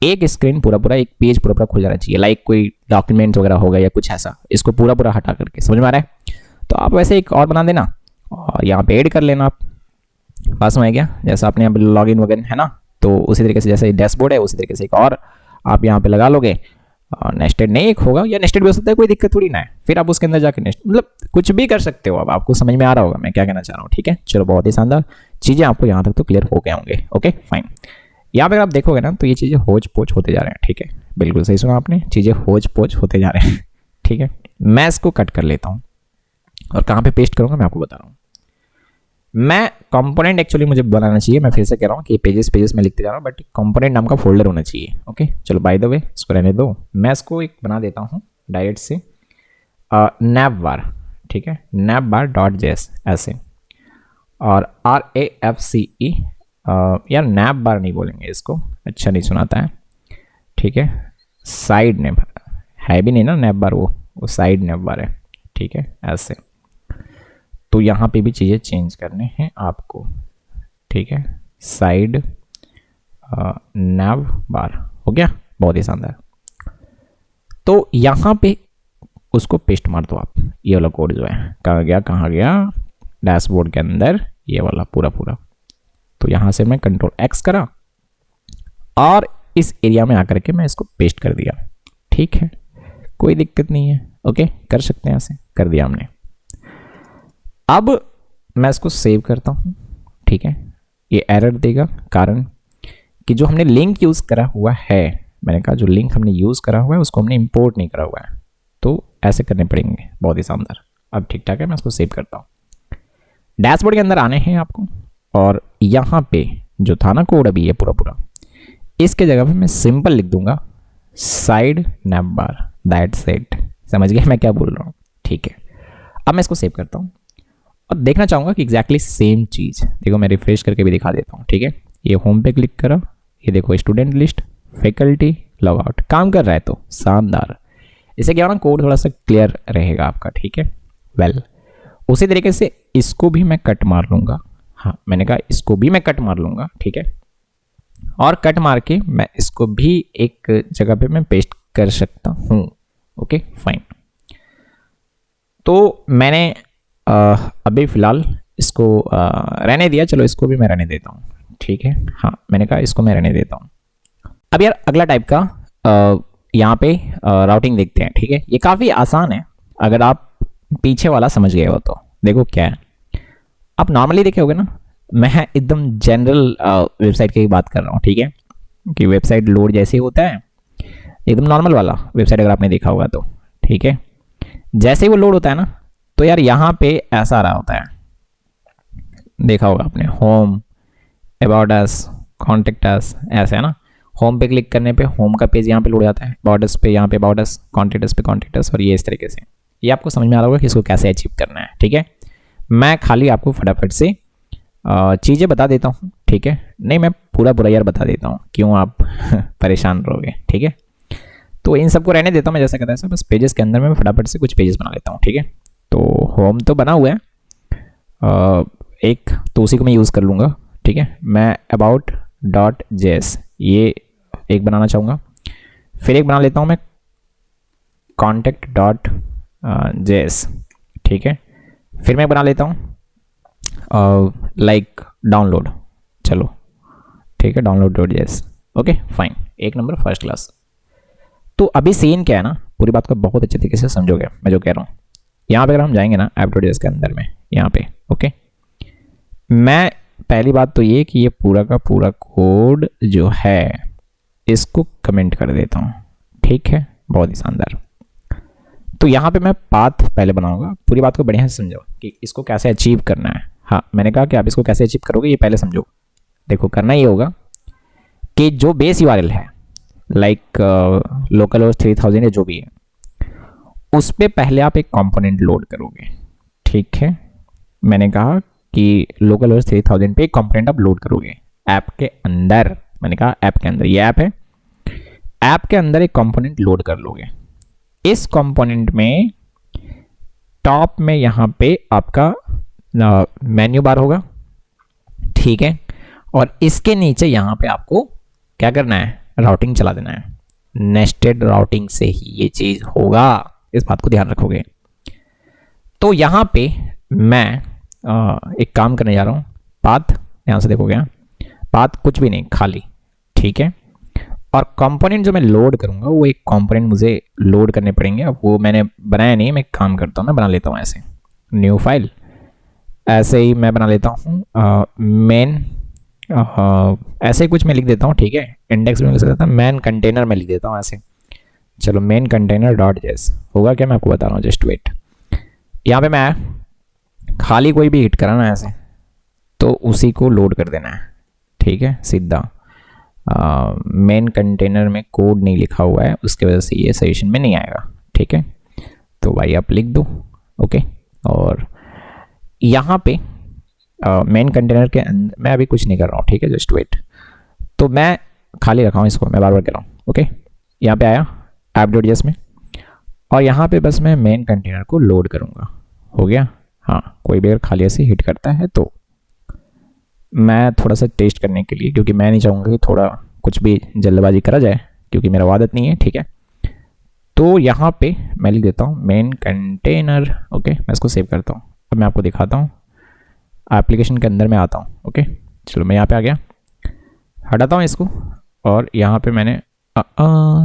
एक स्क्रीन पूरा पूरा, एक पेज पूरा पूरा खुल जाना चाहिए, लाइक कोई डॉक्यूमेंट्स वगैरह होगा या कुछ ऐसा, इसको पूरा पूरा हटा करके। समझ में आ रहा है? तो आप वैसे एक और बना देना और यहाँ पे ऐड कर लेना आप। बात समझ गया? जैसा आपने यहाँ पे लॉग इन वगैरह है ना, तो उसी तरीके से जैसे डैशबोर्ड है उसी तरीके से एक और आप यहाँ पे लगा लोगे। नेस्टेड नहीं एक होगा, या नेस्टेड भी हो सकता है, कोई दिक्कत थोड़ी ना है। फिर आप उसके अंदर जाकर नेस्ट, मतलब कुछ भी कर सकते हो। अब आपको समझ में आ रहा होगा मैं क्या कहना चाह रहा हूँ, ठीक है। चलो, बहुत ही शानदार चीज़ें आपको यहाँ तक तो क्लियर हो गए होंगे। Okay fine. यहाँ पे आप देखोगे ना तो ये चीज़ें होच पोच होते जा रहे हैं, ठीक है। बिल्कुल सही सुना आपने, चीज़ें होच पोच होते जा रहे हैं, ठीक है। मैं इसको कट कर लेता हूँ और कहाँ पे पेस्ट करूँगा मैं आपको बता रहा हूँ। मैं कंपोनेंट एक्चुअली मुझे बनाना चाहिए, मैं फिर से कह रहा हूँ कि पेजेस में लिखते जा रहा हूँ, बट कंपोनेंट नाम का फोल्डर होना चाहिए। ओके चलो, बाय द वे इसको रहने दो। मैं इसको एक बना देता हूँ डायरेक्ट से navbar, ठीक है, navbar.js ऐसे, और RAFCE, यार navbar नहीं बोलेंगे इसको, अच्छा नहीं सुनाता है, ठीक है। साइड नेम है भी नहीं ना navbar, वो साइड navbar है, ठीक है ऐसे। तो यहाँ पे भी चीज़ें चेंज करने हैं आपको, ठीक है। साइड navbar हो गया, बहुत ही शानदार। तो यहाँ पे उसको पेस्ट मार दो आप, ये वाला कोड जो है कहाँ गया डैशबोर्ड के अंदर, ये वाला पूरा पूरा। तो यहाँ से मैं कंट्रोल X करा और इस एरिया में आकर के मैं इसको पेस्ट कर दिया, ठीक है, कोई दिक्कत नहीं है। ओके कर सकते हैं, ऐसे कर दिया हमने। अब मैं इसको सेव करता हूँ, ठीक है। ये एरर देगा, कारण कि जो हमने लिंक यूज़ करा हुआ है, मैंने कहा जो लिंक हमने यूज़ करा हुआ है उसको हमने इंपोर्ट नहीं करा हुआ है, तो ऐसे करने पड़ेंगे। बहुत ही शानदार, अब ठीक ठाक है। मैं इसको सेव करता हूँ। डैशबोर्ड के अंदर आने हैं आपको, और यहाँ पे जो था ना कोड अभी ये पूरा पूरा, इसके जगह पे मैं सिंपल लिख दूंगा साइड navbar, दैट्स इट। समझ गए मैं क्या बोल रहा हूँ, ठीक है। अब मैं इसको सेव करता हूँ और देखना चाहूँगा कि एग्जैक्टली सेम चीज़, देखो मैं रिफ्रेश करके भी दिखा देता हूँ, ठीक है। ये होम पे क्लिक करो, ये देखो student list, faculty, log out, काम कर रहा है, तो शानदार। इससे क्या होगा ना, कोड थोड़ा सा क्लियर रहेगा आपका, ठीक है। वेल उसी तरीके से इसको भी मैं कट मार लूँगा, हाँ मैंने कहा इसको भी मैं कट मार लूँगा, ठीक है। और कट मार के मैं इसको भी एक जगह पे मैं पेस्ट कर सकता हूँ। Okay fine. तो मैंने अभी फ़िलहाल इसको रहने दिया, चलो इसको भी मैं रहने देता हूँ, ठीक है। हाँ मैंने कहा इसको मैं रहने देता हूँ। अब यार अगला टाइप का यहाँ पे राउटिंग देखते हैं, ठीक है। ये काफ़ी आसान है अगर आप पीछे वाला समझ गए हो तो। देखो क्या है, आप नॉर्मली देखे होगे ना, मैं एकदम जनरल वेबसाइट की बात कर रहा हूँ, ठीक है, कि वेबसाइट लोड जैसे ही होता है, एकदम नॉर्मल वाला वेबसाइट अगर आपने देखा होगा तो, ठीक है। जैसे ही वो लोड होता है ना, तो यार यहाँ पे ऐसा आ रहा होता है, देखा होगा आपने, home, about us, contact us, ऐसे है ना। होम पे क्लिक करने पे होम का पेज यहाँ पे लोड जाता है, अबाउट अस पे यहाँ पे अबाउट अस, कॉन्टेक्ट अस पे कॉन्टेक्ट अस, और ये इस तरीके से। ये आपको समझ में आ रहा होगा कि इसको कैसे अचीव करना है, ठीक है। मैं खाली आपको फटाफट से चीज़ें बता देता हूँ, ठीक है। नहीं मैं पूरा पूरा यार बता देता हूँ, क्यों आप परेशान रहोगे, ठीक है। तो इन सबको रहने देता हूँ मैं, जैसा कहता है सर, बस पेजेस के अंदर मैं फटाफट से कुछ पेजेस बना लेता हूँ, ठीक है। तो होम तो बना हुआ है एक, तो उसी को मैं यूज़ कर लूँगा, ठीक है। मैं about.js ये एक बनाना चाहूँगा, फिर एक बना लेता हूँ मैं contact.js, ठीक है। फिर मैं बना लेता हूँ लाइक डाउनलोड, चलो ठीक है, डाउनलोड.js। ओके फाइन, एक नंबर फर्स्ट क्लास। तो अभी सीन क्या है ना, पूरी बात को बहुत अच्छे तरीके से समझोगे मैं जो कह रहा हूँ। यहाँ पे अगर हम जाएंगे ना app.js के अंदर में, यहाँ पे ओके, मैं पहली बात तो ये कि ये पूरा का पूरा कोड जो है इसको कमेंट कर देता हूँ, ठीक है, बहुत ही शानदार। तो यहाँ पे मैं पाथ पहले बनाऊंगा, पूरी बात को बढ़िया से समझो कि इसको कैसे अचीव करना है। हाँ, मैंने कहा कि आप इसको कैसे अचीव करोगे ये पहले समझो। देखो करना ये होगा कि जो बेस यूआरएल है लाइक लोकल होस्ट 3000 या जो भी है, उस पर पहले आप एक कंपोनेंट लोड करोगे। ठीक है, मैंने कहा कि लोकल होस्ट 3000 पे एक कंपोनेंट आप लोड करोगे ऐप के अंदर। मैंने कहा ऐप के अंदर, ये ऐप है, ऐप के अंदर एक कंपोनेंट लोड कर लोगे। इस कंपोनेंट में टॉप में यहाँ पे आपका मेन्यू बार होगा, ठीक है, और इसके नीचे यहाँ पे आपको क्या करना है, राउटिंग चला देना है। नेस्टेड राउटिंग से ही ये चीज होगा, इस बात को ध्यान रखोगे। तो यहाँ पे मैं एक काम करने जा रहा हूँ, पाथ यहाँ से देखोगे, पाथ कुछ भी नहीं, खाली, ठीक है। और कंपोनेंट जो मैं लोड करूँगा वो एक कंपोनेंट मुझे लोड करने पड़ेंगे। अब वो मैंने बनाया नहीं, मैं काम करता हूँ, मैं बना लेता हूँ ऐसे, न्यू फाइल, ऐसे ही मैं बना लेता हूँ मेन, ऐसे ही कुछ मैं लिख देता हूँ, ठीक है। इंडेक्स में लिख देता हूँ, मेन कंटेनर में लिख देता हूँ ऐसे। चलो मेन कंटेनर डॉट जेस होगा क्या, मैं आपको बता रहा हूँ, जस्ट वेट। यहाँ पे मैं खाली कोई भी हिट करा ना ऐसे, तो उसी को लोड कर देना है, ठीक है, सीधा। मेन कंटेनर में कोड नहीं लिखा हुआ है, उसकी वजह से ये सजेशन में नहीं आएगा, ठीक है। तो भाई आप लिख दो, ओके। और यहाँ पे मेन कंटेनर के अंदर मैं अभी कुछ नहीं कर रहा हूँ, ठीक है, जस्ट वेट। तो मैं खाली रखा हूँ इसको, मैं बार बार कह रहा हूँ, ओके। यहाँ पे आया app.js में, और यहाँ पे बस मैं मेन कंटेनर को लोड करूँगा, हो गया। हाँ, कोई भी अगर खाली ऐसे हिट करता है तो मैं थोड़ा सा टेस्ट करने के लिए, क्योंकि मैं नहीं चाहूँगा कि थोड़ा कुछ भी जल्दबाजी करा जाए, क्योंकि मेरा आदत नहीं है, ठीक है। तो यहाँ पे मैं लिख देता हूँ मेन कंटेनर, ओके। मैं इसको सेव करता हूँ। अब मैं आपको दिखाता हूँ, एप्लीकेशन के अंदर मैं आता हूँ, ओके। चलो मैं यहाँ पे आ गया, हटाता हूँ इसको, और यहाँ पे मैंने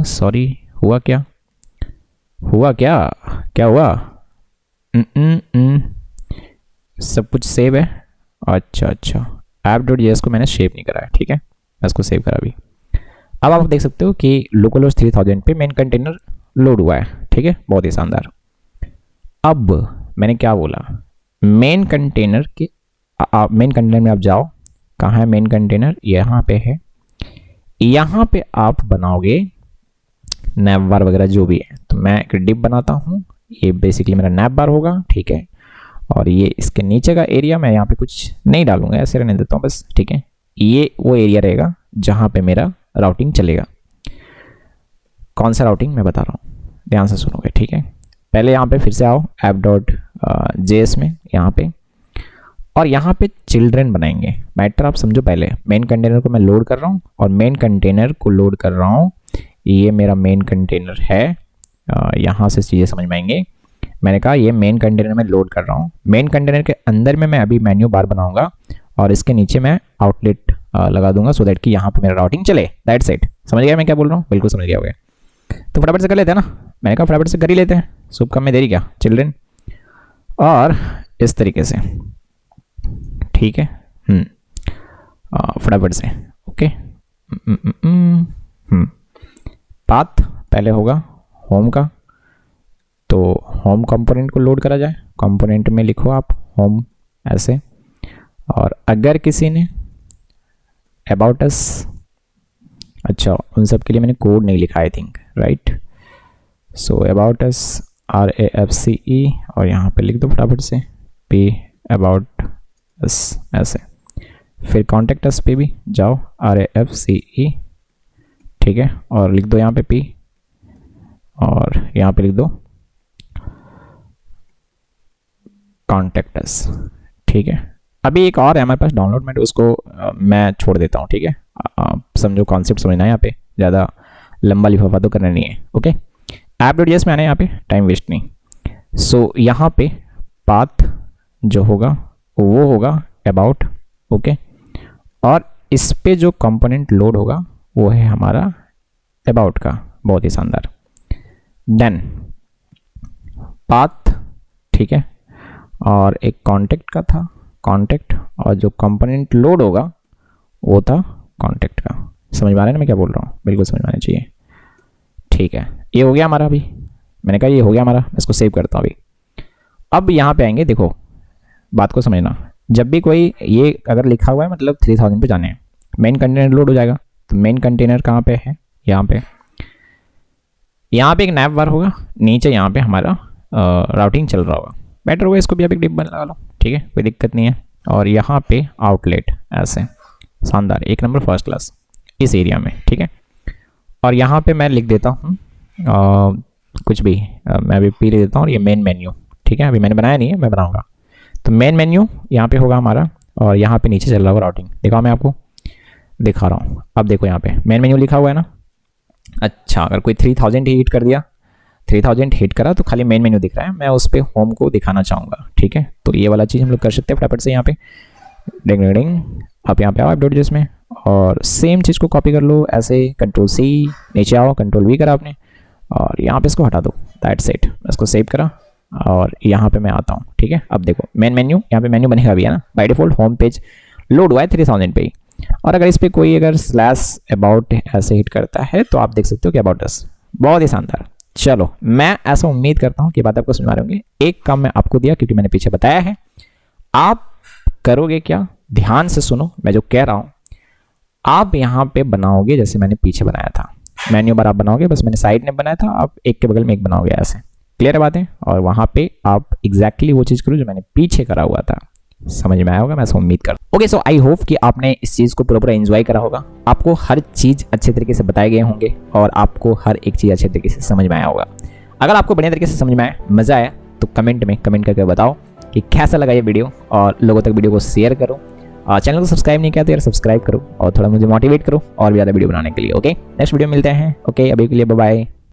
सॉरी, हुआ क्या, हुआ क्या, क्या हुआ, सब कुछ सेव है, अच्छा अच्छा। app.js को मैंने सेव नहीं करा है, ठीक है, मैं इसको सेव करा अभी। अब आप देख सकते हो कि लोकल होस्ट 3000 पे मेन कंटेनर लोड हुआ है, ठीक है, बहुत ही शानदार। अब मैंने क्या बोला, मेन कंटेनर के मेन कंटेनर में आप जाओ, कहाँ है मेन कंटेनर, यहाँ पे है। यहाँ पे आप बनाओगे नैप बार वगैरह जो भी है। तो मैं एक डिप बनाता हूँ, ये बेसिकली मेरा नैप बार होगा, ठीक है। और ये इसके नीचे का एरिया मैं यहाँ पे कुछ नहीं डालूंगा, ऐसे रहने देता हूँ बस, ठीक है। ये वो एरिया रहेगा जहाँ पे मेरा राउटिंग चलेगा। कौन सा राउटिंग मैं बता रहा हूँ, ध्यान से सुनोगे, ठीक है। पहले यहाँ पे फिर से आओ app.js में, यहाँ पे, और यहाँ पे चिल्ड्रेन बनाएंगे। मैटर आप समझो, पहले मेन कंटेनर को मैं लोड कर रहा हूँ, और मेन कंटेनर को लोड कर रहा हूँ, ये मेरा मेन कंटेनर है। यहाँ से चीज़ें समझ में आएंगे। मैंने कहा ये मेन कंटेनर में लोड कर रहा हूँ, मेन कंटेनर के अंदर में मैं अभी मेन्यू बार बनाऊंगा, और इसके नीचे मैं आउटलेट लगा दूंगा, सो दैट कि यहाँ पे मेरा राउटिंग चले। दैट्स इट, समझ गया मैं क्या बोल रहा हूँ, बिल्कुल समझ गया होगा। तो फटाफट से कर लेते हैं ना, मैंने कहा फटाफट से कर ही लेते हैं, शुभ काम में देरी क्या, चिल्ड्रेन, और इस तरीके से, ठीक है। फटाफट से, ओके। पाथ पहले होगा होम का, तो होम कंपोनेंट को लोड करा जाए। कंपोनेंट में लिखो आप होम ऐसे, और अगर किसी ने अबाउट अस, अच्छा उन सब के लिए मैंने कोड नहीं लिखा I think, right. So about us RAFCE, और यहाँ पे लिख दो फटाफट से P अबाउट अस ऐसे। फिर कॉन्टेक्ट अस पे भी जाओ RAFCE, ठीक है, और लिख दो यहाँ पे P, और यहाँ पे लिख दो कॉन्टेक्ट अस, ठीक है। अभी एक और है हमारे पास डाउनलोड में, उसको मैं छोड़ देता हूँ, ठीक है। समझो कॉन्सेप्ट समझना है, यहाँ पे ज़्यादा लंबा लिफाफा तो करना नहीं है, ओके। app.js में आना है, यहाँ पे टाइम वेस्ट नहीं। सो यहाँ पे पाथ जो होगा वो होगा अबाउट, ओके, और इस पे जो कंपोनेंट लोड होगा वो है हमारा अबाउट का, बहुत ही शानदार। देन पाथ, ठीक है, और एक कॉन्टेक्ट का था, कॉन्टेक्ट, और जो कंपोनेंट लोड होगा वो था कॉन्टेक्ट का। समझ में आ रहा है ना मैं क्या बोल रहा हूँ, बिल्कुल समझ में आना चाहिए, ठीक है। ये हो गया हमारा, अभी मैंने कहा ये हो गया हमारा, इसको सेव करता हूँ अभी। अब यहाँ पे आएंगे, देखो बात को समझना, जब भी कोई ये अगर लिखा हुआ है मतलब 3000 पे जाने हैं, मेन कंटेनर लोड हो जाएगा। तो मेन कंटेनर कहाँ पे है, यहाँ पे एक नैप बार होगा, नीचे यहाँ पे हमारा राउटिंग चल रहा होगा। बेटर होगा इसको भी आप एक डिप लगा लो, ठीक है, कोई दिक्कत नहीं है। और यहाँ पे आउटलेट ऐसे शानदार, एक नंबर फर्स्ट क्लास इस एरिया में, ठीक है। और यहाँ पे मैं लिख देता हूँ कुछ भी, मैं अभी पी लिख देता हूँ, और ये मेन मेन्यू, ठीक है, अभी मैंने बनाया नहीं है, मैं बनाऊँगा। तो मेन मेन्यू यहाँ पे होगा हमारा, और यहाँ पे नीचे चल रहा होगा राउटिंग। देखा, मैं आपको दिखा रहा हूँ। अब देखो यहाँ पे मेन मेन्यू लिखा हुआ है ना। अच्छा, अगर कोई 3000 ही हिट कर दिया, 3000 हिट करा तो खाली मेन मेन्यू दिख रहा है, मैं उस पर होम को दिखाना चाहूँगा, ठीक है। तो ये वाला चीज़ हम लोग कर सकते हैं फटाफट से। यहाँ पे डिंग डिंग, आप यहाँ पे आओ अपडेट जिसमें, और सेम चीज़ को कॉपी कर लो ऐसे, Ctrl+C, नीचे आओ Ctrl+V करा आपने, और यहाँ पे इसको हटा दो, दैट्स इट। इसको सेव करा, और यहाँ पे मैं आता हूँ, ठीक है। अब देखो मेन मेन्यू, यहाँ पे मेन्यू बनेगा भी है ना, by default home page load हुआ है 3000 पे ही। और अगर इस पर कोई अगर /about ऐसे हिट करता है तो आप देख सकते हो कि अबाउट अस, बहुत ही शानदार। चलो, मैं ऐसा उम्मीद करता हूँ कि बात आपको समझ आ रही होंगी। एक काम मैं आपको दिया क्योंकि मैंने पीछे बताया है, आप करोगे क्या, ध्यान से सुनो मैं जो कह रहा हूँ। आप यहाँ पे बनाओगे जैसे मैंने पीछे बनाया था, मेन्यू बार आप बनाओगे, बस मैंने साइड में बनाया था, आप एक के बगल में एक बनाओगे ऐसे, क्लियर है बातें। और वहाँ पे आप एग्जैक्टली वो चीज़ करो जो मैंने पीछे करा हुआ था। समझ में आया होगा, मैं ऐसा उम्मीद करता हूँ। ओके, सो आई होप कि आपने इस चीज़ को पूरा एंजॉय करा होगा, आपको हर चीज़ अच्छे तरीके से बताए गए होंगे, और आपको हर एक चीज़ अच्छे तरीके से समझ में आया होगा। अगर आपको बढ़िया तरीके से समझ में आया, मज़ा आया, तो कमेंट में कमेंट करके बताओ कि कैसा लगा ये वीडियो, और लोगों तक वीडियो को शेयर करो। चैनल को सब्सक्राइब नहीं किया तो यार सब्सक्राइब करो, और थोड़ा मुझे मोटिवेट करो और भी ज़्यादा वीडियो बनाने के लिए। ओके, नेक्स्ट वीडियो मिलते हैं। ओके, अभी के लिए बाय बाय।